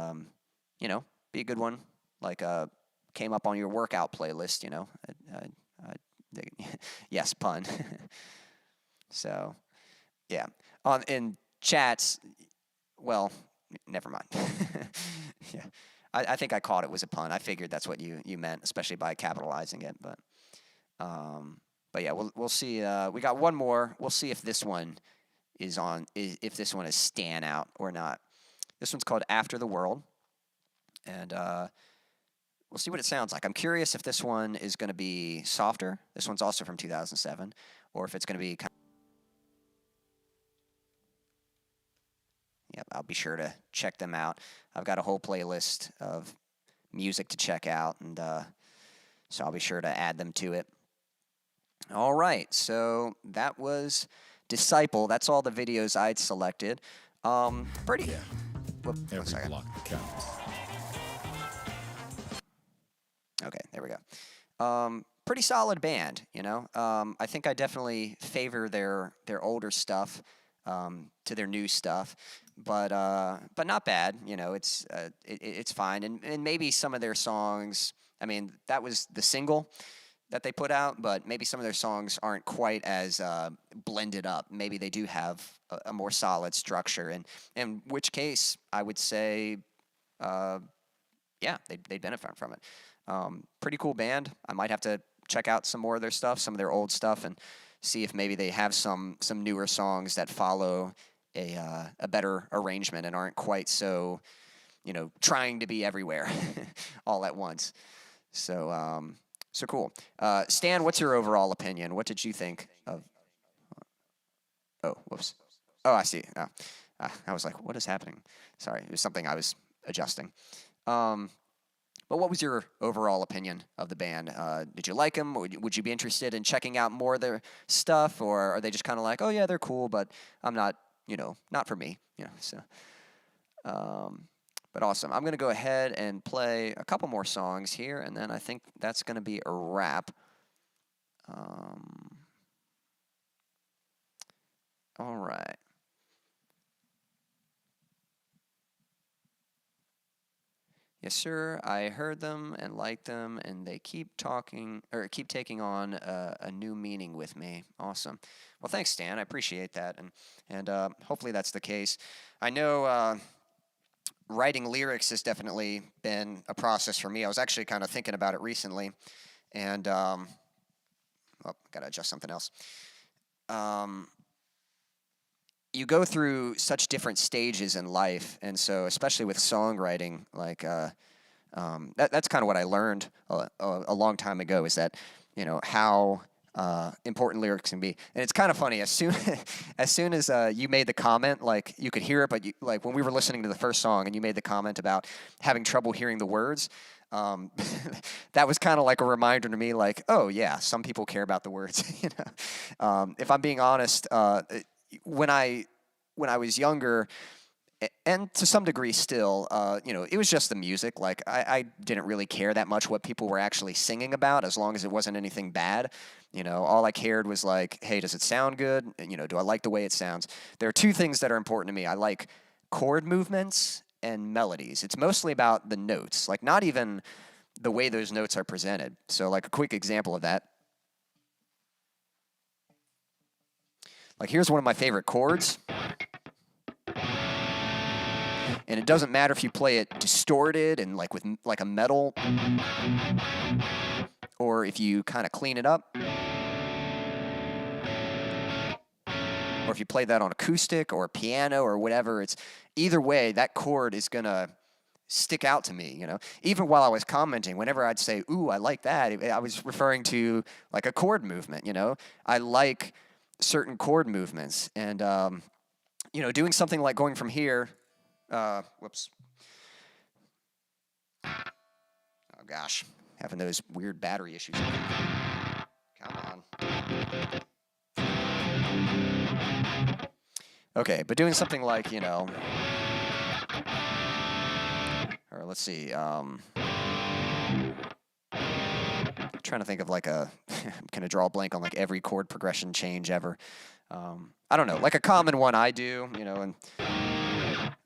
you know, be a good one. Like came up on your workout playlist, you know. Yes, pun. So, yeah. In chats, well, never mind. Yeah, I think I caught it was a pun. I figured that's what you meant, especially by capitalizing it. But yeah, we'll see. We got one more. We'll see if this one if this one is stand out or not. This one's called After the World, and we'll see what it sounds like. I'm curious if this one is going to be softer. This one's also from 2007, or if it's going to be kind of. Yep, I'll be sure to check them out. I've got a whole playlist of music to check out, and so I'll be sure to add them to it. All right, so that was Disciple. That's all the videos I'd selected. Pretty. Yeah. Every block counts. Okay, there we go. Pretty solid band, you know. I think I definitely favor their older stuff to their new stuff, but not bad. You know, it's fine, and maybe some of their songs. I mean, that was the single that they put out, but maybe some of their songs aren't quite as blended up. Maybe they do have a more solid structure, and in which case I would say, yeah, they'd benefit from it. Pretty cool band. I might have to check out some more of their stuff, some of their old stuff, and see if maybe they have some newer songs that follow a better arrangement and aren't quite so, you know, trying to be everywhere all at once. So cool. Stan, what's your overall opinion? What did you think of? Oh, whoops. Oh, I see. I was like, what is happening? Sorry, it was something I was adjusting. But what was your overall opinion of the band? Did you like them? Would you be interested in checking out more of their stuff, or are they just kind of like, oh yeah, they're cool, but I'm not, you know, not for me, you know? So, but awesome. I'm gonna go ahead and play a couple more songs here, and then I think that's gonna be a wrap. All right. Yes, sir. I heard them and liked them, and they keep taking on a new meaning with me. Awesome. Well, thanks, Stan. I appreciate that, and hopefully that's the case. I know writing lyrics has definitely been a process for me. I was actually kind of thinking about it recently, and gotta adjust something else. You go through such different stages in life, and so especially with songwriting, like that's kind of what I learned a long time ago, is that, you know, how important lyrics can be. And it's kind of funny, as soon as you made the comment, like you could hear it, but like when we were listening to the first song and you made the comment about having trouble hearing the words, that was kind of like a reminder to me, like, oh yeah, some people care about the words. You know, if I'm being honest, when I was younger, and to some degree still, you know, it was just the music. Like I didn't really care that much what people were actually singing about, as long as it wasn't anything bad. You know, all I cared was like, hey, does it sound good? You know, do I like the way it sounds? There are two things that are important to me. I like chord movements and melodies. It's mostly about the notes, like not even the way those notes are presented. So like a quick example of that. Like here's one of my favorite chords. And it doesn't matter if you play it distorted and like with like a metal, or if you kind of clean it up, or if you play that on acoustic or piano or whatever. It's either way, that chord is gonna stick out to me, you know. Even while I was commenting, whenever I'd say, ooh, I like that, I was referring to like a chord movement, you know. I like certain chord movements, and you know, doing something like going from here, whoops. Oh gosh, having those weird battery issues. God Okay, but doing something like, you know, or let's see, trying to think of like a, I'm gonna draw a blank on like every chord progression change ever. I don't know, like a common one I do, you know,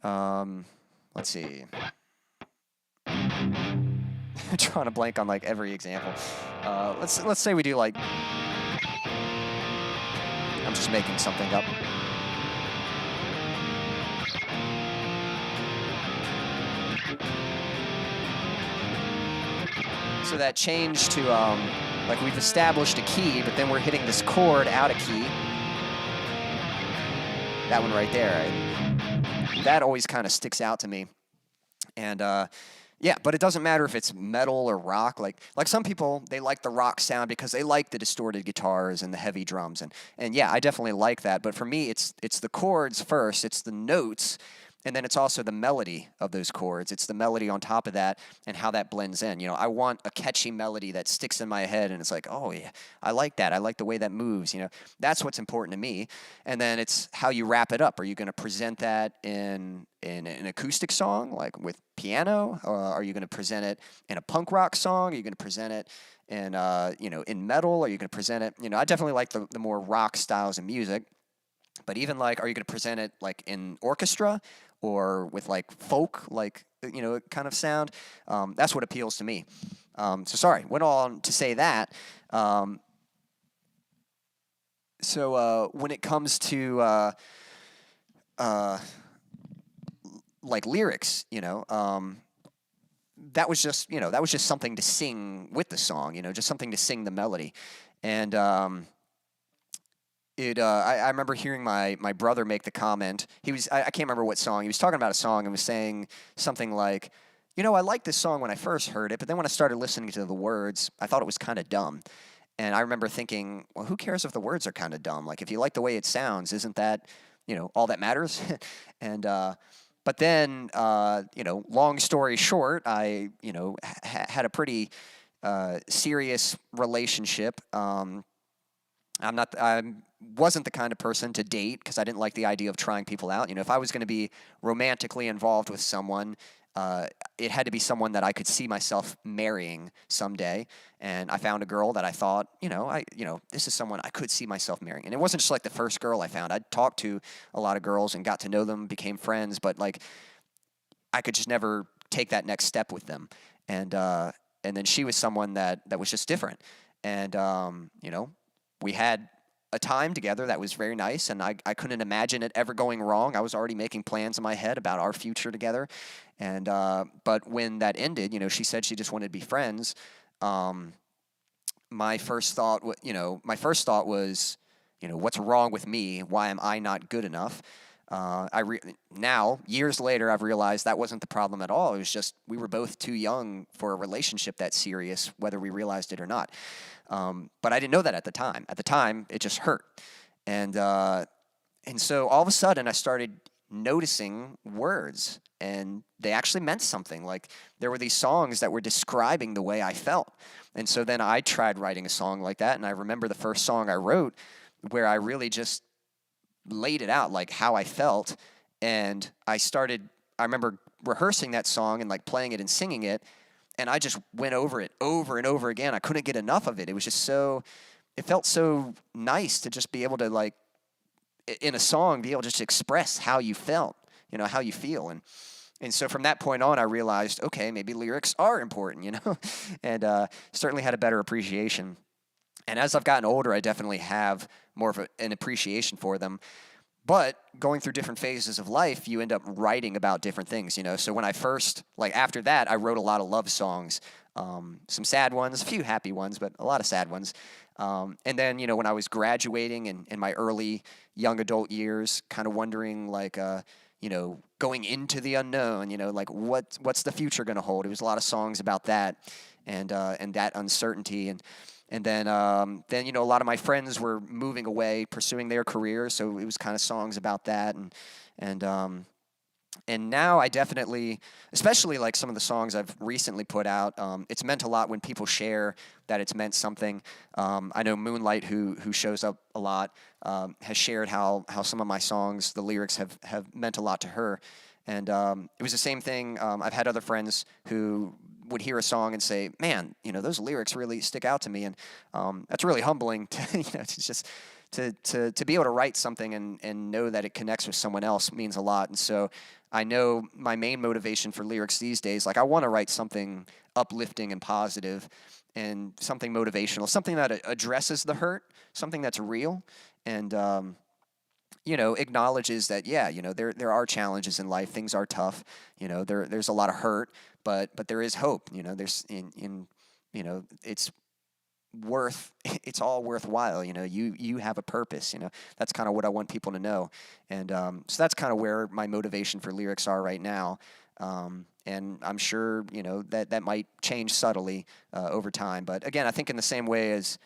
and let's see. Trying to blank on like every example. Let's say we do like, I'm just making something up. So that change to, like we've established a key, but then we're hitting this chord out of key. That one right there. That always kind of sticks out to me. And yeah, but it doesn't matter if it's metal or rock. Like some people, they like the rock sound because they like the distorted guitars and the heavy drums. And yeah, I definitely like that. But for me, it's the chords first. It's the notes. And then it's also the melody of those chords. It's the melody on top of that and how that blends in. You know, I want a catchy melody that sticks in my head and it's like, oh yeah, I like that. I like the way that moves. You know, that's what's important to me. And then it's how you wrap it up. Are you going to present that in an acoustic song, like with piano? Or are you going to present it in a punk rock song? Are you going to present it in, you know, in metal? Are you going to present it? You know, I definitely like the more rock styles of music. But even like, are you going to present it like in orchestra or with like folk, like, you know, kind of sound? That's what appeals to me. So sorry, went on to say that. So when it comes to like lyrics, you know, that was just, you know, that was just something to sing with the song, you know, just something to sing the melody. And I remember hearing my brother make the comment. I can't remember what song. He was talking about a song and was saying something like, you know, I liked this song when I first heard it, but then when I started listening to the words, I thought it was kind of dumb. And I remember thinking, well, who cares if the words are kind of dumb? Like, if you like the way it sounds, isn't that, you know, all that matters? And but then, you know, long story short, I, you know, had a pretty serious relationship. I wasn't the kind of person to date because I didn't like the idea of trying people out. You know, if I was going to be romantically involved with someone, it had to be someone that I could see myself marrying someday. And I found a girl that I thought, you know, this is someone I could see myself marrying. And it wasn't just like the first girl I found. I'd talked to a lot of girls and got to know them, became friends, but like I could just never take that next step with them. And then she was someone that was just different. And you know, we had a time together that was very nice, and I couldn't imagine it ever going wrong. I was already making plans in my head about our future together. And but when that ended, you know, she said she just wanted to be friends. My first thought was, you know, what's wrong with me? Why am I not good enough? Now, years later, I've realized that wasn't the problem at all. It was just we were both too young for a relationship that serious, whether we realized it or not. But I didn't know that at the time. At the time, it just hurt. And so all of a sudden, I started noticing words, and they actually meant something. Like, there were these songs that were describing the way I felt. And so then I tried writing a song like that, and I remember the first song I wrote where I really just laid it out, like how I felt. And I remember rehearsing that song and like playing it and singing it, and I just went over it over and over again. I couldn't get enough of it. It was just it felt so nice to just be able to, like, in a song, be able to just express how you felt, you know, how you feel. And so from that point on, I realized, okay, maybe lyrics are important, you know, and certainly had a better appreciation. And as I've gotten older, I definitely have more of an appreciation for them. But going through different phases of life, you end up writing about different things, you know. So when I first, like after that, I wrote a lot of love songs, some sad ones, a few happy ones, but a lot of sad ones. And then, you know, when I was graduating in my early young adult years, kind of wondering, like, you know, going into the unknown, you know, like what's the future going to hold? It was a lot of songs about that and that uncertainty. And then, you know, a lot of my friends were moving away, pursuing their careers, so it was kind of songs about that. And And now I definitely, especially like some of the songs I've recently put out, it's meant a lot when people share that it's meant something. I know Moonlight, who shows up a lot, has shared how some of my songs, the lyrics have meant a lot to her. And it was the same thing. I've had other friends who would hear a song and say, "Man, those lyrics really stick out to me," and that's really humbling. To just to be able to write something and know that it connects with someone else means a lot. And so I know my main motivation for lyrics these days, like I want to write something uplifting and positive and something motivational, something that addresses the hurt, something that's real, and acknowledges that, there are challenges in life. Things are tough. There's a lot of hurt, but there is hope. There's it's all worthwhile. You have a purpose. That's kind of what I want people to know. And so that's kind of where my motivation for lyrics are right now. And I'm sure, that might change subtly over time. But again, I think in the same way as,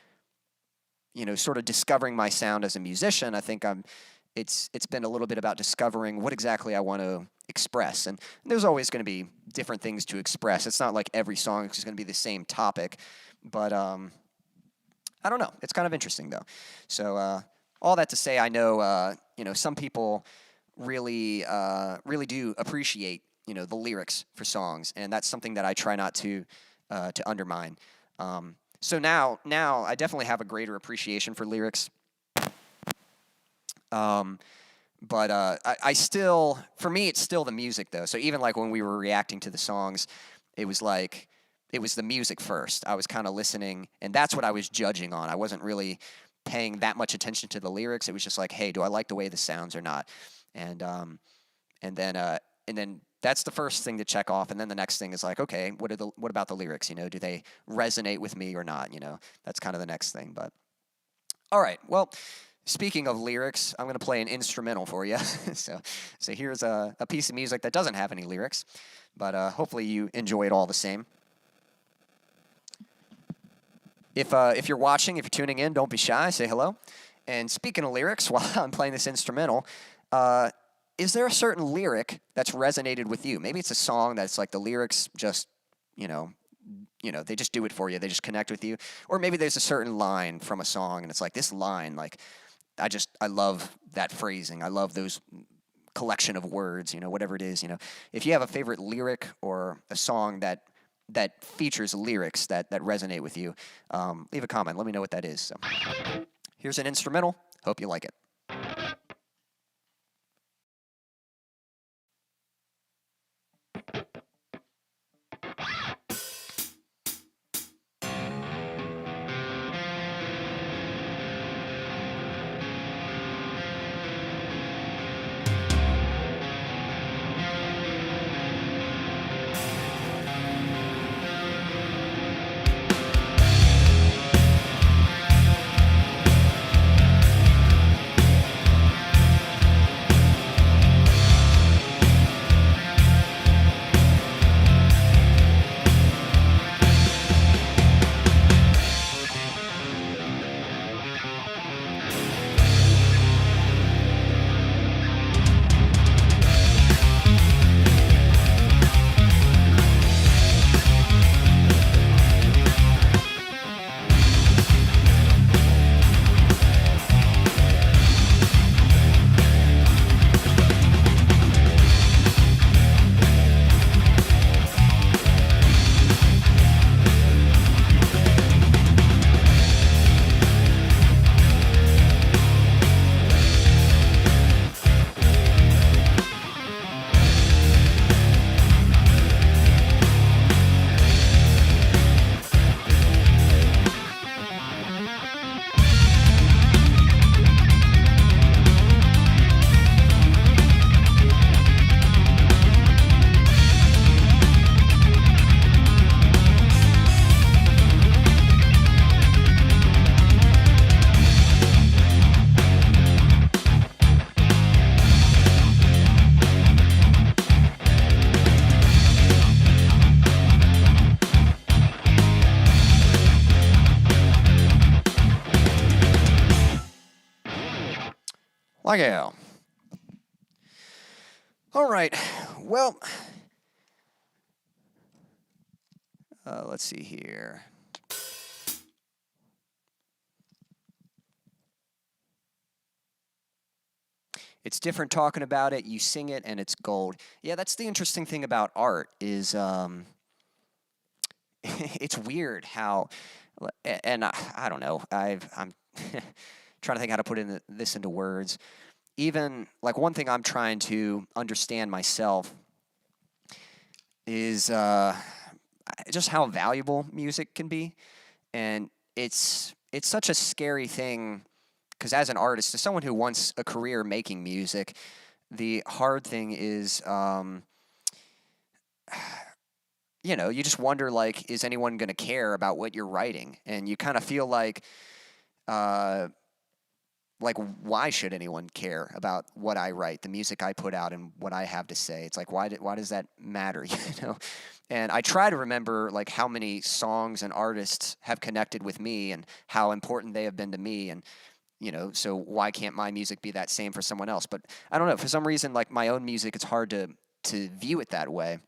sort of discovering my sound as a musician, I think it's been a little bit about discovering what exactly I want to express. And there's always going to be different things to express. It's not like every song is going to be the same topic. But I don't know. It's kind of interesting, though. So all that to say, I know, some people really do appreciate, the lyrics for songs. And that's something that I try not to undermine. So now I definitely have a greater appreciation for lyrics. But I still, for me, it's still the music, though. So even like when we were reacting to the songs, it was the music first. I was kind of listening, and that's what I was judging on. I wasn't really paying that much attention to the lyrics. It was just like, hey, do I like the way this sounds or not? And then that's the first thing to check off. And then the next thing is like, okay, what about the lyrics? Do they resonate with me or not? That's kind of the next thing. But all right, well, speaking of lyrics, I'm going to play an instrumental for you. so here's a piece of music that doesn't have any lyrics, but hopefully you enjoy it all the same. If you're watching, if you're tuning in, don't be shy. Say hello. And speaking of lyrics, while I'm playing this instrumental, is there a certain lyric that's resonated with you? Maybe it's a song that's like the lyrics just, they just do it for you. They just connect with you. Or maybe there's a certain line from a song, and it's like this line, like I love that phrasing. I love those collection of words, whatever it is. If you have a favorite lyric or a song that features lyrics that resonate with you, leave a comment. Let me know what that is. So, here's an instrumental. Hope you like it. Like hell. All right. Well, let's see here. It's different talking about it. You sing it, and it's gold. Yeah, that's the interesting thing about art is it's weird how, and I don't know. I'm trying to think how to put this into words. Even like one thing I'm trying to understand myself is just how valuable music can be, and it's such a scary thing because as an artist, as someone who wants a career making music, the hard thing is, you just wonder like, is anyone going to care about what you're writing? And you kind of feel uh, like why should anyone care about what I write, the music I put out, and what I have to say? It's like why does that matter? And I try to remember like how many songs and artists have connected with me and how important they have been to me, and so why can't my music be that same for someone else? But I don't know, for some reason, like my own music, it's hard to view it that way.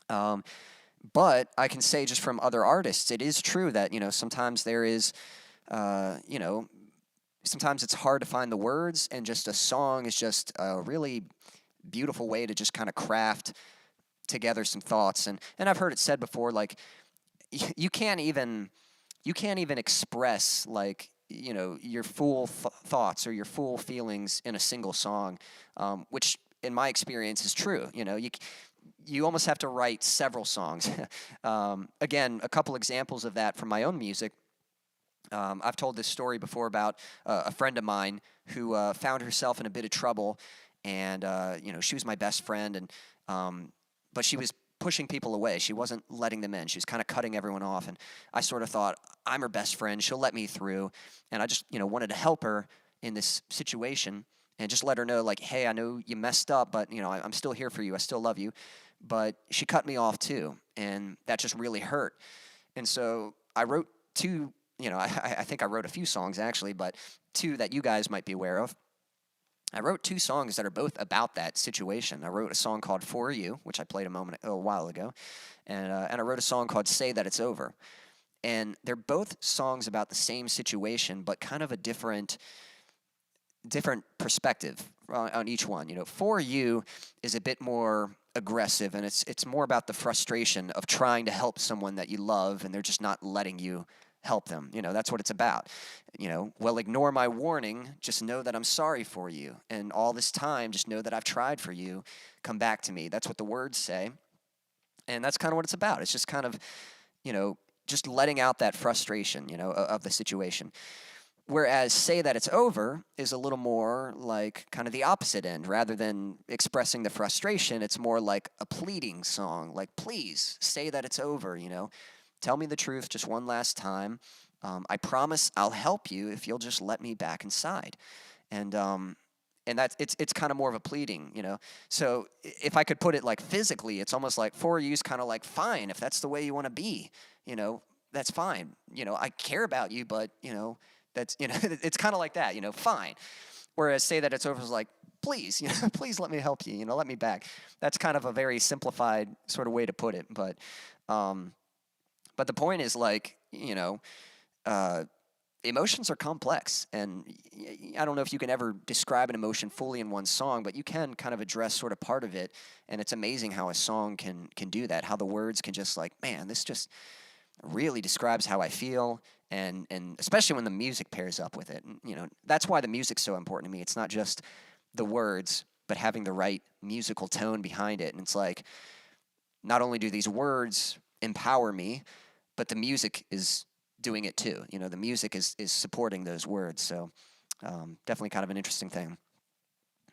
But I can say just from other artists, it is true that sometimes there is sometimes it's hard to find the words, and just a song is just a really beautiful way to just kind of craft together some thoughts. And I've heard it said before, like you can't even express like your full thoughts or your full feelings in a single song, which in my experience is true. You almost have to write several songs. Again, a couple examples of that from my own music. I've told this story before about a friend of mine who found herself in a bit of trouble, and she was my best friend, and but she was pushing people away. She wasn't letting them in. She was kind of cutting everyone off, and I sort of thought, I'm her best friend. She'll let me through, and I just wanted to help her in this situation and just let her know, like, hey, I know you messed up, but I'm still here for you. I still love you. But she cut me off too, and that just really hurt. And so I wrote two. I think I wrote a few songs actually, but two that you guys might be aware of. I wrote two songs that are both about that situation. I wrote a song called For You, which I played a while ago, and I wrote a song called Say That It's Over. And they're both songs about the same situation, but kind of a different perspective on each one. For You is a bit more aggressive, and it's more about the frustration of trying to help someone that you love, and they're just not letting you help them. That's what it's about. Well, ignore my warning. Just know that I'm sorry for you. And all this time, just know that I've tried for you. Come back to me. That's what the words say. And that's kind of what it's about. It's just kind of, just letting out that frustration, of the situation. Whereas Say That It's Over is a little more like kind of the opposite end. Rather than expressing the frustration, it's more like a pleading song. Like, please, say that it's over, Tell me the truth just one last time. I promise I'll help you if you'll just let me back inside. And that it's kind of more of a pleading, So if I could put it like physically, it's almost like For You's kind of like, fine, if that's the way you want to be, that's fine. I care about you, but that's it's kind of like that, fine. Whereas Say That It's Over is like, please, please let me help you, let me back. That's kind of a very simplified sort of way to put it, but the point is, like, emotions are complex, and I don't know if you can ever describe an emotion fully in one song, but you can kind of address sort of part of it, and it's amazing how a song can do that, how the words can just like, man, this just really describes how I feel, and especially when the music pairs up with it. And, that's why the music's so important to me. It's not just the words, but having the right musical tone behind it, and it's like, not only do these words empower me, but the music is doing it too. The music is supporting those words. So definitely kind of an interesting thing.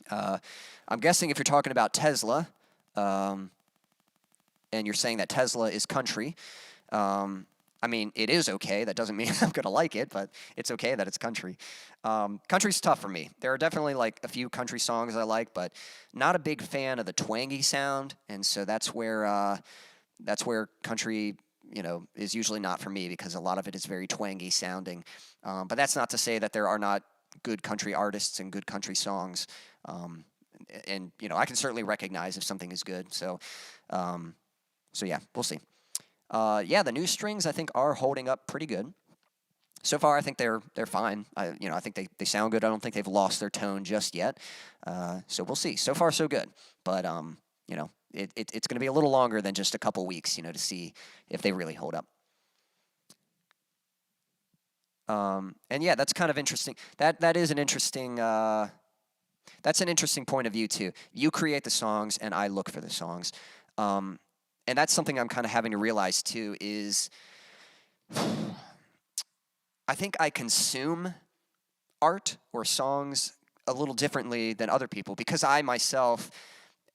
I'm guessing if you're talking about Tesla, and you're saying that Tesla is country, I mean, it is okay. That doesn't mean I'm going to like it, but it's okay that it's country. Country's tough for me. There are definitely like a few country songs I like, but not a big fan of the twangy sound. And so that's where country, is usually not for me, because a lot of it is very twangy sounding. But that's not to say that there are not good country artists and good country songs. and I can certainly recognize if something is good. So yeah, we'll see. Yeah, the new strings I think are holding up pretty good. So far, I think they're fine. I think they sound good. I don't think they've lost their tone just yet. So we'll see. So far, so good. But it's going to be a little longer than just a couple weeks, to see if they really hold up. And yeah, that's kind of interesting. That is an interesting. That's an interesting point of view too. You create the songs, and I look for the songs. And that's something I'm kind of having to realize too. Is I think I consume art or songs a little differently than other people because I myself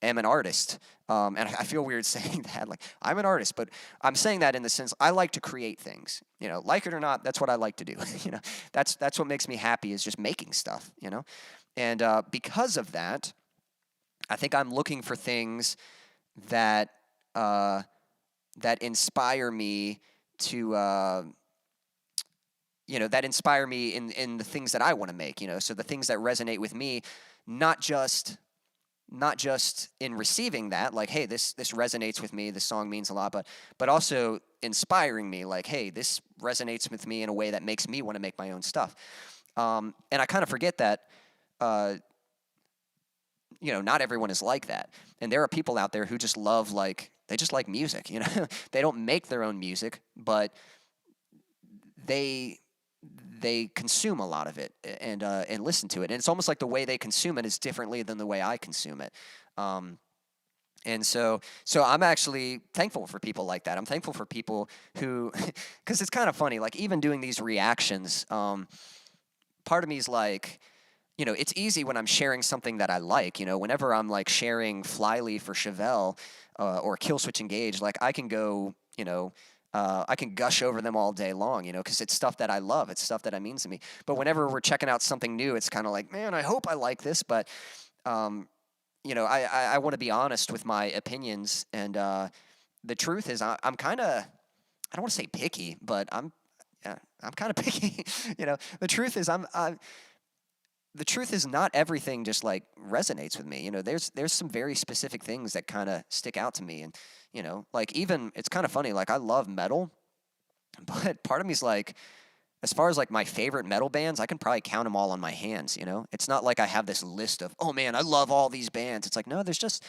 am an artist. And I feel weird saying that. Like, I'm an artist, but I'm saying that in the sense I like to create things. Like it or not, that's what I like to do. That's what makes me happy is just making stuff, And because of that, I think I'm looking for things that that inspire me to that inspire me in the things that I want to make, so the things that resonate with me, not just in receiving that, like, hey, this resonates with me, this song means a lot, but also inspiring me, like, hey, this resonates with me in a way that makes me want to make my own stuff. And I kind of forget that, not everyone is like that. And there are people out there who just love, they just like music, They don't make their own music, but they consume a lot of it and listen to it. And it's almost like the way they consume it is differently than the way I consume it. And so I'm actually thankful for people like that. I'm thankful for people who, because it's kind of funny, like even doing these reactions, part of me is like, it's easy when I'm sharing something that I like, whenever I'm like sharing Flyleaf or Chevelle or Killswitch Engage, like I can go, I can gush over them all day long, because it's stuff that I love. It's stuff that means to me. But whenever we're checking out something new, it's kind of like, man, I hope I like this. But, I want to be honest with my opinions. And the truth is I'm kind of, I don't want to say picky, but I'm kind of picky. The truth is the truth is not everything just like resonates with me. There's some very specific things that kind of stick out to me. And, like even, it's kind of funny, like I love metal, but part of me is like, as far as like my favorite metal bands, I can probably count them all on my hands, It's not like I have this list of, oh man, I love all these bands. It's like, no, there's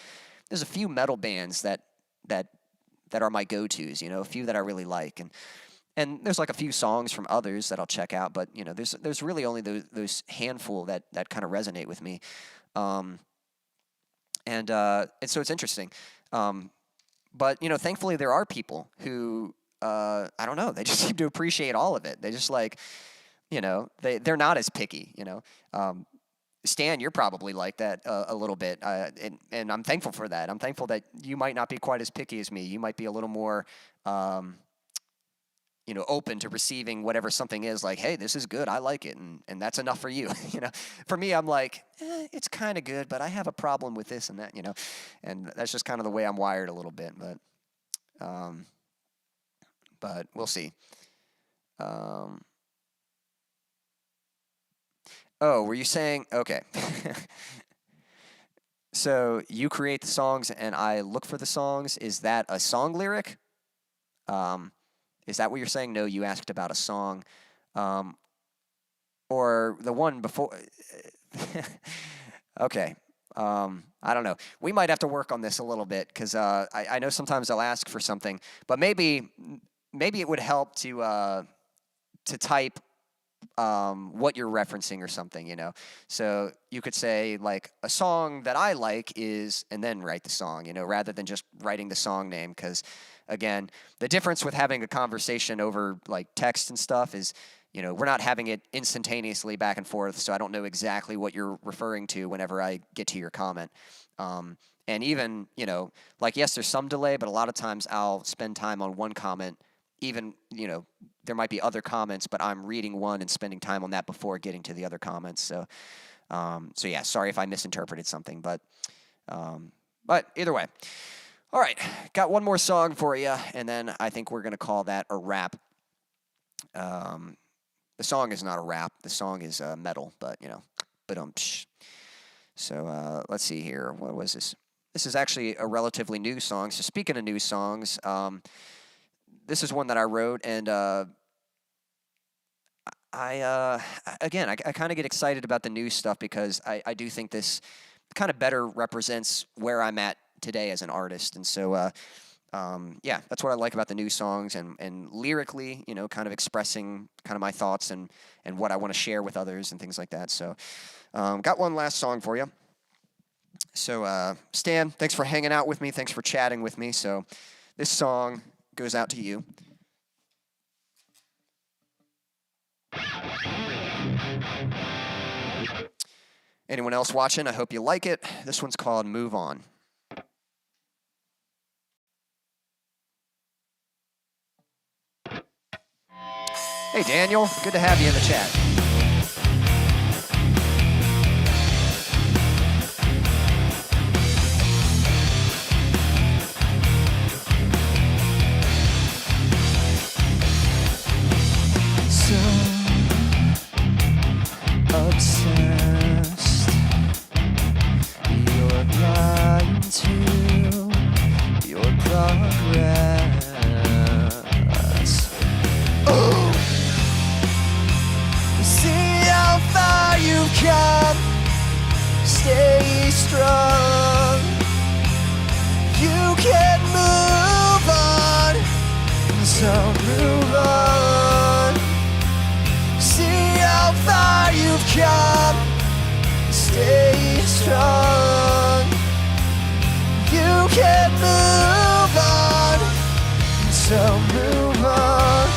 a few metal bands that are my go-tos, a few that I really like. And there's like a few songs from others that I'll check out, but there's really only those handful that kind of resonate with me, and so it's interesting, but thankfully there are people who I don't know, they just seem to appreciate all of it. They just like, they're not as picky, Stan, you're probably like that a little bit, and I'm thankful for that. I'm thankful that you might not be quite as picky as me. You might be a little more open to receiving whatever something is, like, hey, this is good, I like it, and that's enough for you. For me, I'm like, it's kind of good, but I have a problem with this and that, and that's just kind of the way I'm wired a little bit, but we'll see. Oh, were you saying, okay. So you create the songs and I look for the songs. Is that a song lyric? Is that what you're saying? No, you asked about a song. Or the one before. Okay. I don't know. We might have to work on this a little bit because I know sometimes I'll ask for something, but maybe it would help to type what you're referencing or something, So you could say like a song that I like is, and then write the song, rather than just writing the song name. Because again, the difference with having a conversation over like text and stuff is, we're not having it instantaneously back and forth. So I don't know exactly what you're referring to whenever I get to your comment. And even, like, yes, there's some delay, but a lot of times I'll spend time on one comment. Even, there might be other comments, but I'm reading one and spending time on that before getting to the other comments. So yeah, sorry if I misinterpreted something, but either way. All right, got one more song for you, and then I think we're going to call that a wrap. The song is not a rap. The song is metal, but, So let's see here. What was this? This is actually a relatively new song. So speaking of new songs, this is one that I wrote, and I kind of get excited about the new stuff because I do think this kind of better represents where I'm at today as an artist. And so, yeah, that's what I like about the new songs, and lyrically, you know, kind of expressing kind of my thoughts and what I want to share with others and things like that. So, got one last song for you. So, Stan, thanks for hanging out with me. Thanks for chatting with me. So, this song goes out to you. Anyone else watching? I hope you like it. This one's called Move On. Hey, Daniel. Good to have you in the chat. Obsessed, you're blind to your progress. Oh, see how far you've come. Stay strong. You can move on, so move on. See how far you've come. Stay strong. You can move on, so move on.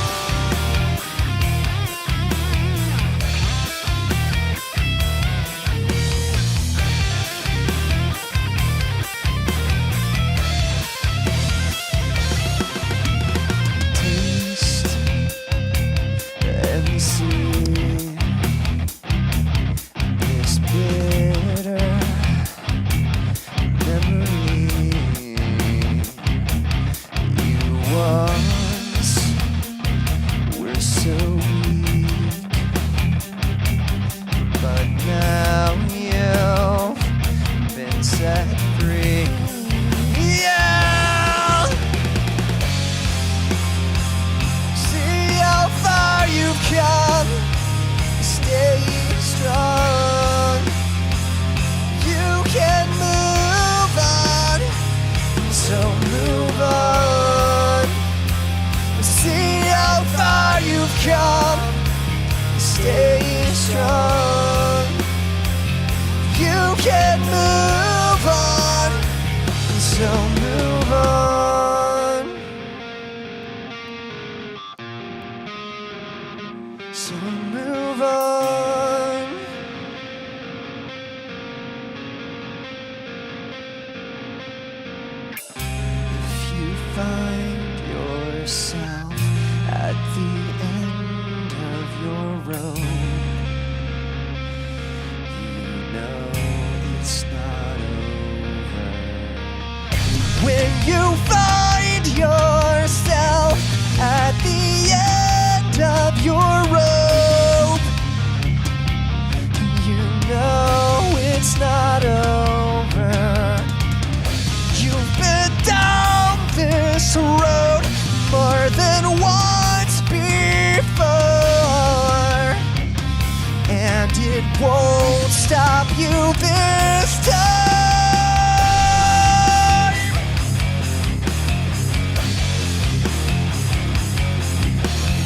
Taste and see this bitter memory. You once were so weak, but now you've been set free. Yeah! See how far you've come. Stay strong. You can move on, so move on. See how far you've come. Stay strong. You can move on, so move on. So move on. If you find yourself at the end of your road, you know it's not over. When you find yourself at the end of your rope, you know it's not over. You've been down this road more than once before, and it won't stop you this time.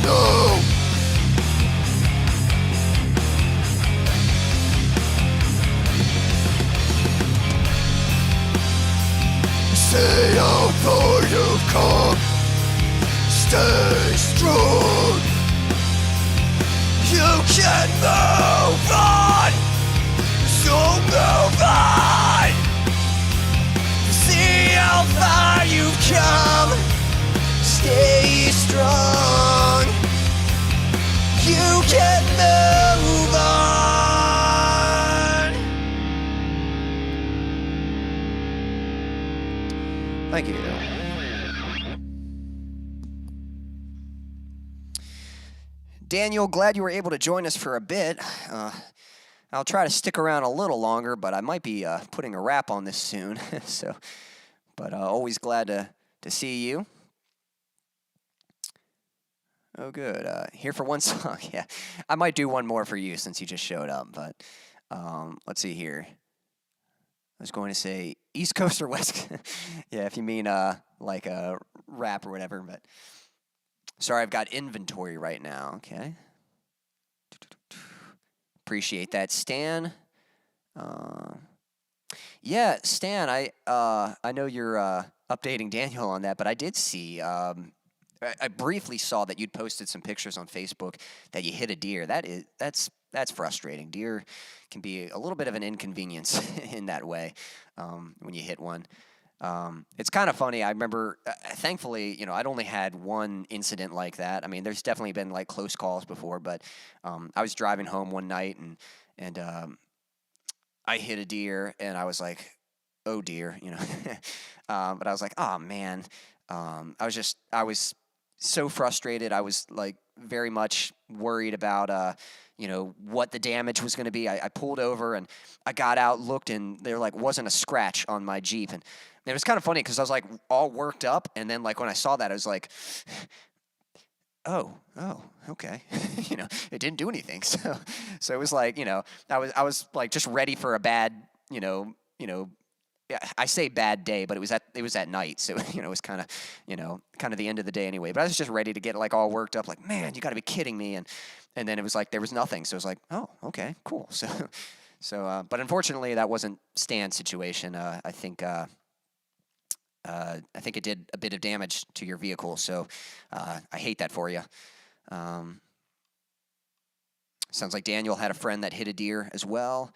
No! See how far you've come. Stay strong. You can move on, so move on. See how far you've come. Stay strong. You can move on. Thank you. Daniel, glad you were able to join us for a bit. I'll try to stick around a little longer, but I might be putting a wrap on this soon. So, but always glad to see you. Oh, good. Here for one song. Yeah, I might do one more for you since you just showed up. But let's see here. I was going to say East Coast or West. Yeah, if you mean like a rap or whatever. But sorry, I've got inventory right now. Okay. Appreciate that, Stan. Yeah, Stan. I know you're updating Daniel on that, but I did see. I briefly saw that you'd posted some pictures on Facebook that you hit a deer. That's frustrating. Deer can be a little bit of an inconvenience in that way when you hit one. It's kind of funny. I remember, thankfully, I'd only had one incident like that. I mean, there's definitely been like close calls before, but I was driving home one night and I hit a deer, and I was like, oh dear, but I was like, oh man. I was so frustrated. I was like very much worried about, what the damage was going to be. I pulled over and I got out, looked, and there like wasn't a scratch on my Jeep. And it was kind of funny because I was like all worked up. And then like when I saw that, I was like, oh, okay. It didn't do anything. So it was like, I was like just ready for a bad, yeah, I say bad day, but it was at night, so it was kind of the end of the day anyway. But I was just ready to get like all worked up, like, man, you got to be kidding me, and then it was like there was nothing, so it was like, oh, okay, cool. But unfortunately, that wasn't Stan's situation. I think it did a bit of damage to your vehicle, so I hate that for you. Sounds like Daniel had a friend that hit a deer as well.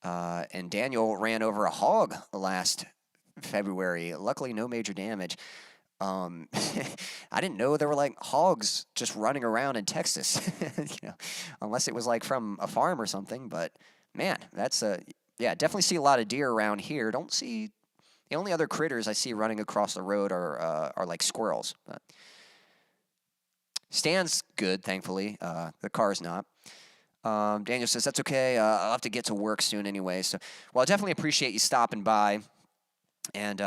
And Daniel ran over a hog last February. Luckily, no major damage. I didn't know there were like hogs just running around in Texas, unless it was like from a farm or something. But man, definitely see a lot of deer around here. Don't see the only other critters I see running across the road are like squirrels. But Stan's good, thankfully. The car's not. Daniel says, that's okay. I'll have to get to work soon anyway. So, well, I definitely appreciate you stopping by. And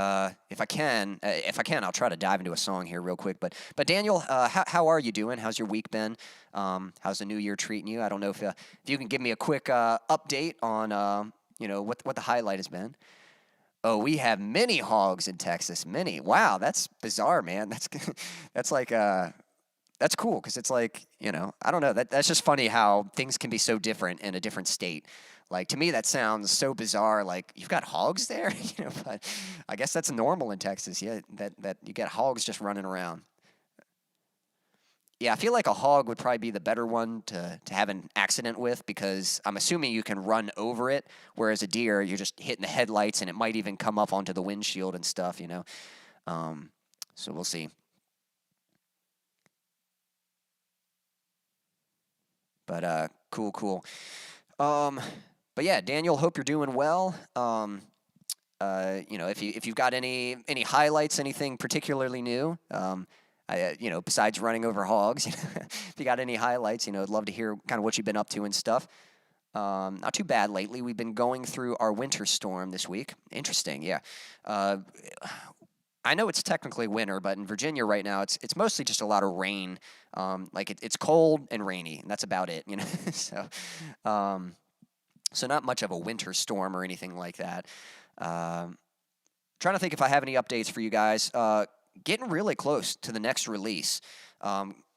if I can, I'll try to dive into a song here real quick. But Daniel, how are you doing? How's your week been? How's the new year treating you? I don't know if you can give me a quick update on what the highlight has been. Oh, we have many hogs in Texas. Many. Wow, that's bizarre, man. That's like that's cool because it's like, I don't know. That's just funny how things can be so different in a different state. Like, to me, that sounds so bizarre. Like, you've got hogs there, but I guess that's normal in Texas. Yeah, that you get hogs just running around. Yeah, I feel like a hog would probably be the better one to have an accident with because I'm assuming you can run over it, whereas a deer, you're just hitting the headlights and it might even come up onto the windshield and stuff, So we'll see. But cool. But yeah, Daniel, hope you're doing well. If you've got any highlights, anything particularly new, besides running over hogs, if you got any highlights, I'd love to hear kind of what you've been up to and stuff. Not too bad lately. We've been going through our winter storm this week. Interesting, yeah. I know it's technically winter, but in Virginia right now, it's mostly just a lot of rain. It's cold and rainy, and that's about it, So not much of a winter storm or anything like that. Trying to think if I have any updates for you guys. Getting really close to the next release.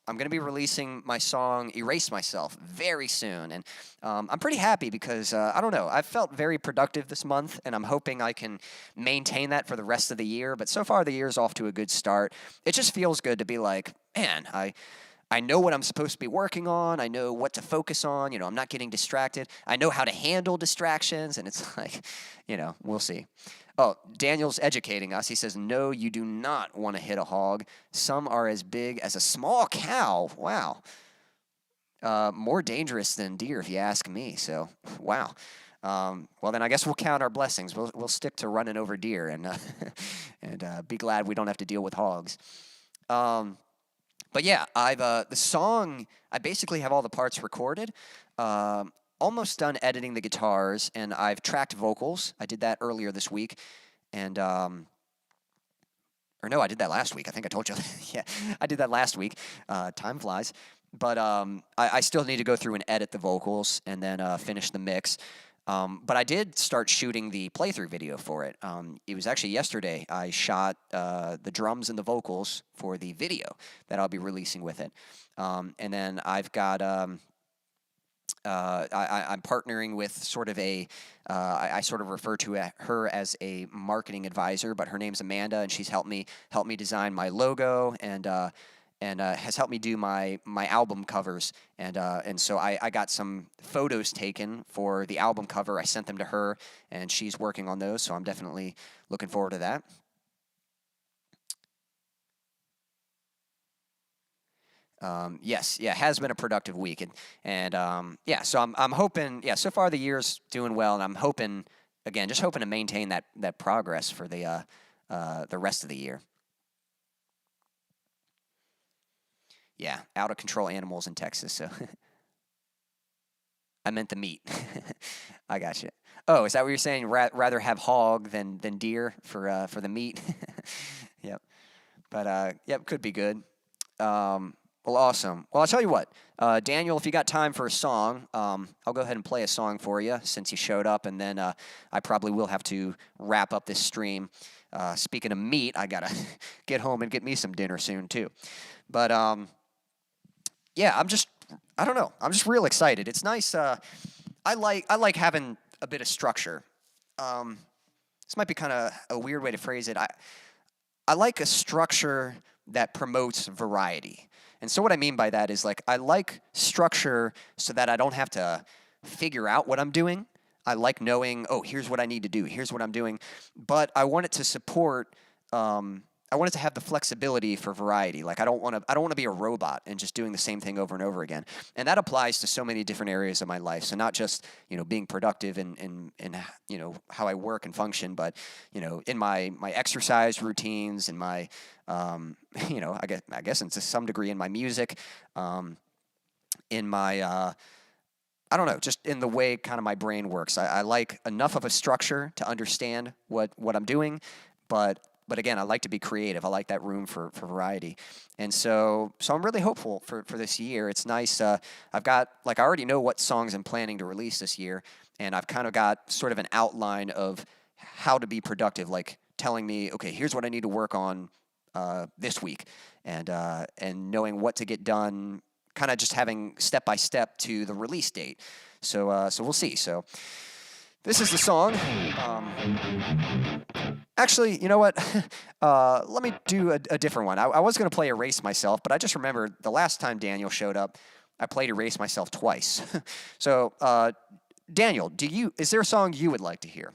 I'm going to be releasing my song Erase Myself very soon. And I'm pretty happy because, I don't know, I've felt very productive this month, and I'm hoping I can maintain that for the rest of the year. But so far, the year's off to a good start. It just feels good to be like, man, I know what I'm supposed to be working on. I know what to focus on. I'm not getting distracted. I know how to handle distractions, and it's like, we'll see. Oh, Daniel's educating us. He says, no, you do not want to hit a hog. Some are as big as a small cow. Wow. More dangerous than deer, if you ask me. So, wow. Well, then I guess we'll count our blessings. We'll stick to running over deer and be glad we don't have to deal with hogs. But yeah, the song, I basically have all the parts recorded. almost done editing the guitars, and I've tracked vocals. I did that earlier this week, and or no, I did that last week. I think I told you. Yeah, I did that last week. Time flies. But I still need to go through and edit the vocals and then finish the mix. But I did start shooting the playthrough video for it. It was actually yesterday. I shot the drums and the vocals for the video that I'll be releasing with it. And then I've got... I'm partnering with sort of I sort of refer to her as a marketing advisor, but her name's Amanda, and she's helped me design my logo and has helped me do my album covers. And so I got some photos taken for the album cover. I sent them to her, and she's working on those, so I'm definitely looking forward to that. Yes, yeah, it has been a productive week, and yeah, so I'm hoping, yeah, so far the year's doing well, and I'm hoping, again, just hoping to maintain that progress for the rest of the year. Yeah, out of control animals in Texas, so I meant the meat. I got you. Oh, is that what you're saying? Rather have hog than deer for the meat? Yep. But yep, could be good. Well, awesome. Well, I'll tell you what, Daniel, if you got time for a song, I'll go ahead and play a song for you since you showed up, and then I probably will have to wrap up this stream. Speaking of meat, I gotta get home and get me some dinner soon too. But yeah, I don't know. I'm just real excited. It's nice. I like having a bit of structure. This might be kind of a weird way to phrase it. I like a structure that promotes variety. And so what I mean by that is, like, I like structure so that I don't have to figure out what I'm doing. I like knowing, oh, here's what I need to do. Here's what I'm doing. But I want it to support, I want it to have the flexibility for variety. Like, I don't want to be a robot and just doing the same thing over and over again. And that applies to so many different areas of my life. So not just, being productive in how I work and function, but, in my exercise routines and my, I guess to some degree in my music, in my, I don't know, just in the way kind of my brain works. I like enough of a structure to understand what I'm doing, but again, I like to be creative. I like that room for variety. And so I'm really hopeful for this year. It's nice. I've got, I already know what songs I'm planning to release this year, and I've kind of got sort of an outline of how to be productive, like telling me, okay, here's what I need to work on this week, and knowing what to get done, kind of just having step by step to the release date. So we'll see. So this is the song. Actually, you know what? Let me do a different one. I was going to play Erase Myself, but I just remembered the last time Daniel showed up, I played Erase Myself twice. So, Daniel, is there a song you would like to hear?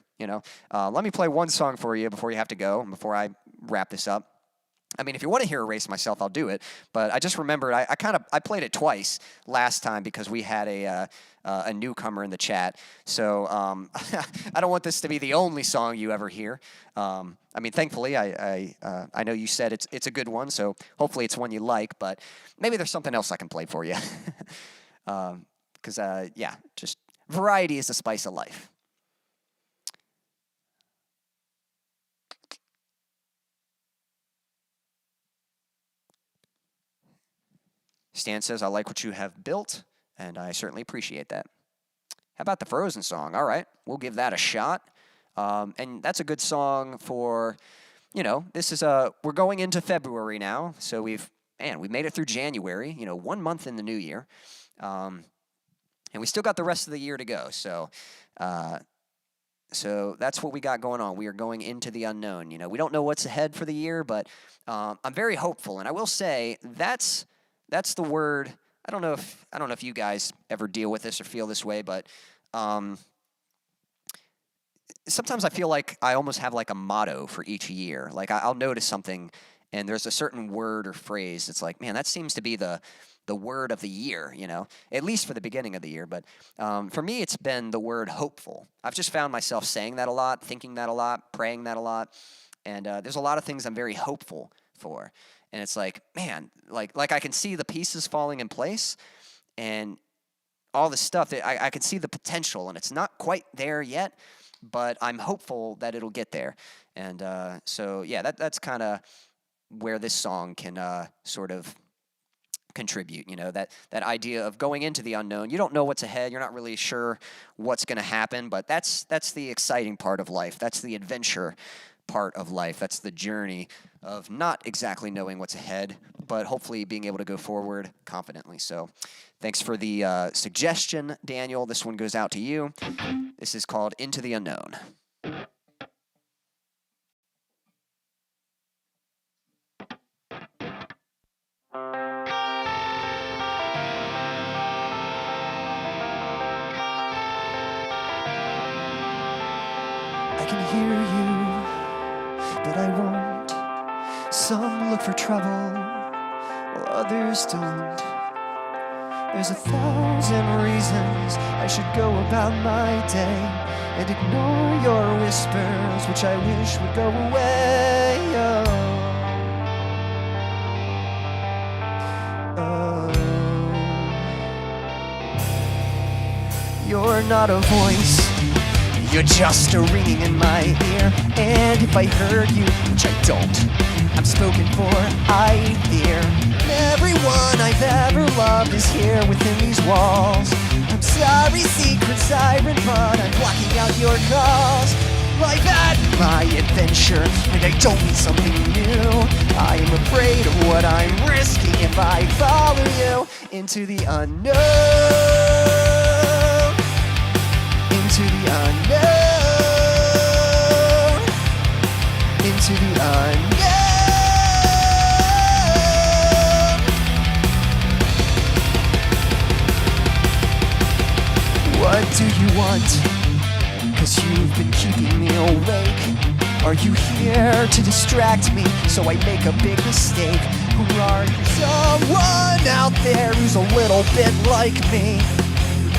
Let me play one song for you before you have to go, before I wrap this up. I mean, if you want to hear Erase Myself, I'll do it. But I just remembered I played it twice last time because we had a newcomer in the chat. So I don't want this to be the only song you ever hear. I mean, thankfully, I know you said it's a good one, so hopefully it's one you like. But maybe there's something else I can play for you. Because yeah, just variety is the spice of life. Stan says, I like what you have built, and I certainly appreciate that. How about the Frozen song? All right, we'll give that a shot. And that's a good song for, this is we're going into February now, so we've made it through January, 1 month in the new year. And we still got the rest of the year to go, so that's what we got going on. We are going into the unknown. We don't know what's ahead for the year, but I'm very hopeful, and I will say that's the word. I don't know if you guys ever deal with this or feel this way, but sometimes I feel like I almost have like a motto for each year. Like I'll notice something, and there's a certain word or phrase that's like, man, that seems to be the word of the year, at least for the beginning of the year. But for me, it's been the word hopeful. I've just found myself saying that a lot, thinking that a lot, praying that a lot, and there's a lot of things I'm very hopeful for. And it's like, man, like I can see the pieces falling in place, and all this stuff, that I can see the potential, and it's not quite there yet, but I'm hopeful that it'll get there. And so, yeah, that's kind of where this song can sort of contribute, that idea of going into the unknown. You don't know what's ahead. You're not really sure what's going to happen, but that's the exciting part of life. That's the adventure part of life. That's the journey of not exactly knowing what's ahead, but hopefully being able to go forward confidently. So thanks for the suggestion, Daniel. This one goes out to you. This is called Into the Unknown. I can hear you, but I won't. Some look for trouble, while others don't. There's 1,000 reasons I should go about my day and ignore your whispers, which I wish would go away. You're not a voice, you're just a ringing in my ear. And if I heard you, which I don't, I'm spoken for, I fear. Everyone I've ever loved is here within these walls. I'm sorry, secret siren, but I'm blocking out your calls. I've had my adventure, and I don't need something new. I am afraid of what I'm risking if I follow you into the unknown. Into the unknown. Into the unknown. What do you want? 'Cause you've been keeping me awake. Are you here to distract me so I make a big mistake? Or are you someone out there who's a little bit like me?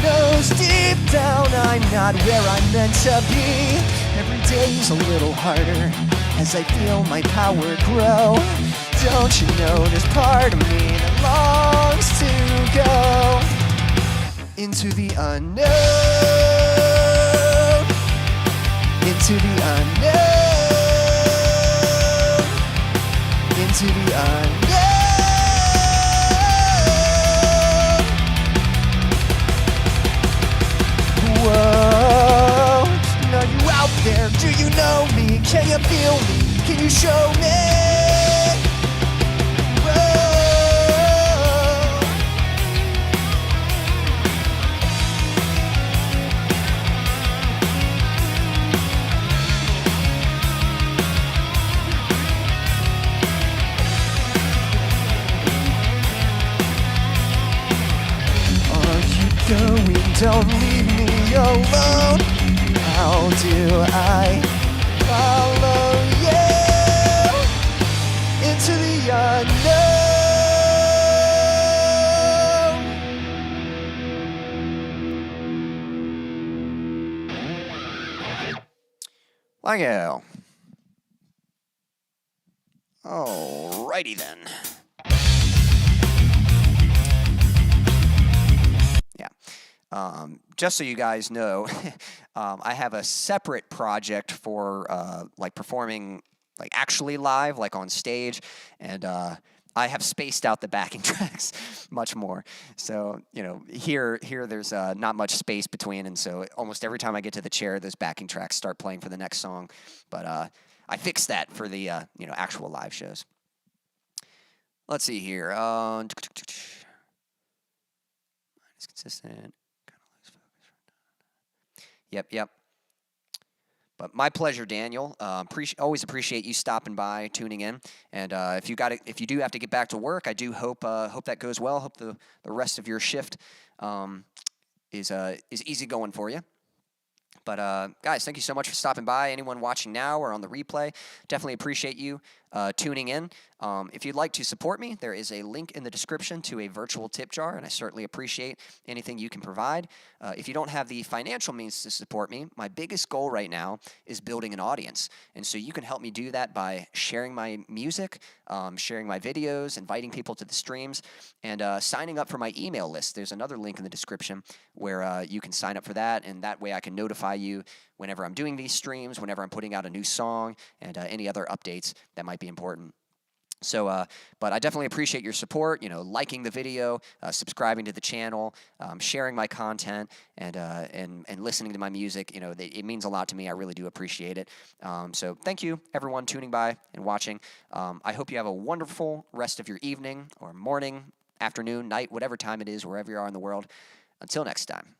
Who knows deep down I'm not where I'm meant to be? Every day's a little harder as I feel my power grow. Don't you know there's part of me that longs to go into the unknown, into the unknown, into the unknown. Whoa, are you out there? Do you know me? Can you feel me? Can you show me? Don't leave me alone. How do I follow you into the unknown? Like you. Alrighty then. Just so you guys know, I have a separate project for like performing like actually live, like on stage, and I have spaced out the backing tracks much more. So here there's not much space between, and so almost every time I get to the chair, those backing tracks start playing for the next song. But I fixed that for the actual live shows. Let's see here. It's consistent. Yep. But my pleasure, Daniel. Always appreciate you stopping by, tuning in. And if you do have to get back to work, I do hope that goes well. Hope the rest of your shift is easy going for you. But guys, thank you so much for stopping by. Anyone watching now or on the replay, definitely appreciate you. tuning in. If you'd like to support me, there is a link in the description to a virtual tip jar, and I certainly appreciate anything you can provide. If you don't have the financial means to support me, my biggest goal right now is building an audience. And so you can help me do that by sharing my music, sharing my videos, inviting people to the streams, and signing up for my email list. There's another link in the description where you can sign up for that, and that way I can notify you whenever I'm doing these streams, whenever I'm putting out a new song, and any other updates that might be important. So, but I definitely appreciate your support, liking the video, subscribing to the channel, sharing my content, and listening to my music. It means a lot to me. I really do appreciate it. So thank you, everyone, tuning by and watching. I hope you have a wonderful rest of your evening or morning, afternoon, night, whatever time it is, wherever you are in the world. Until next time.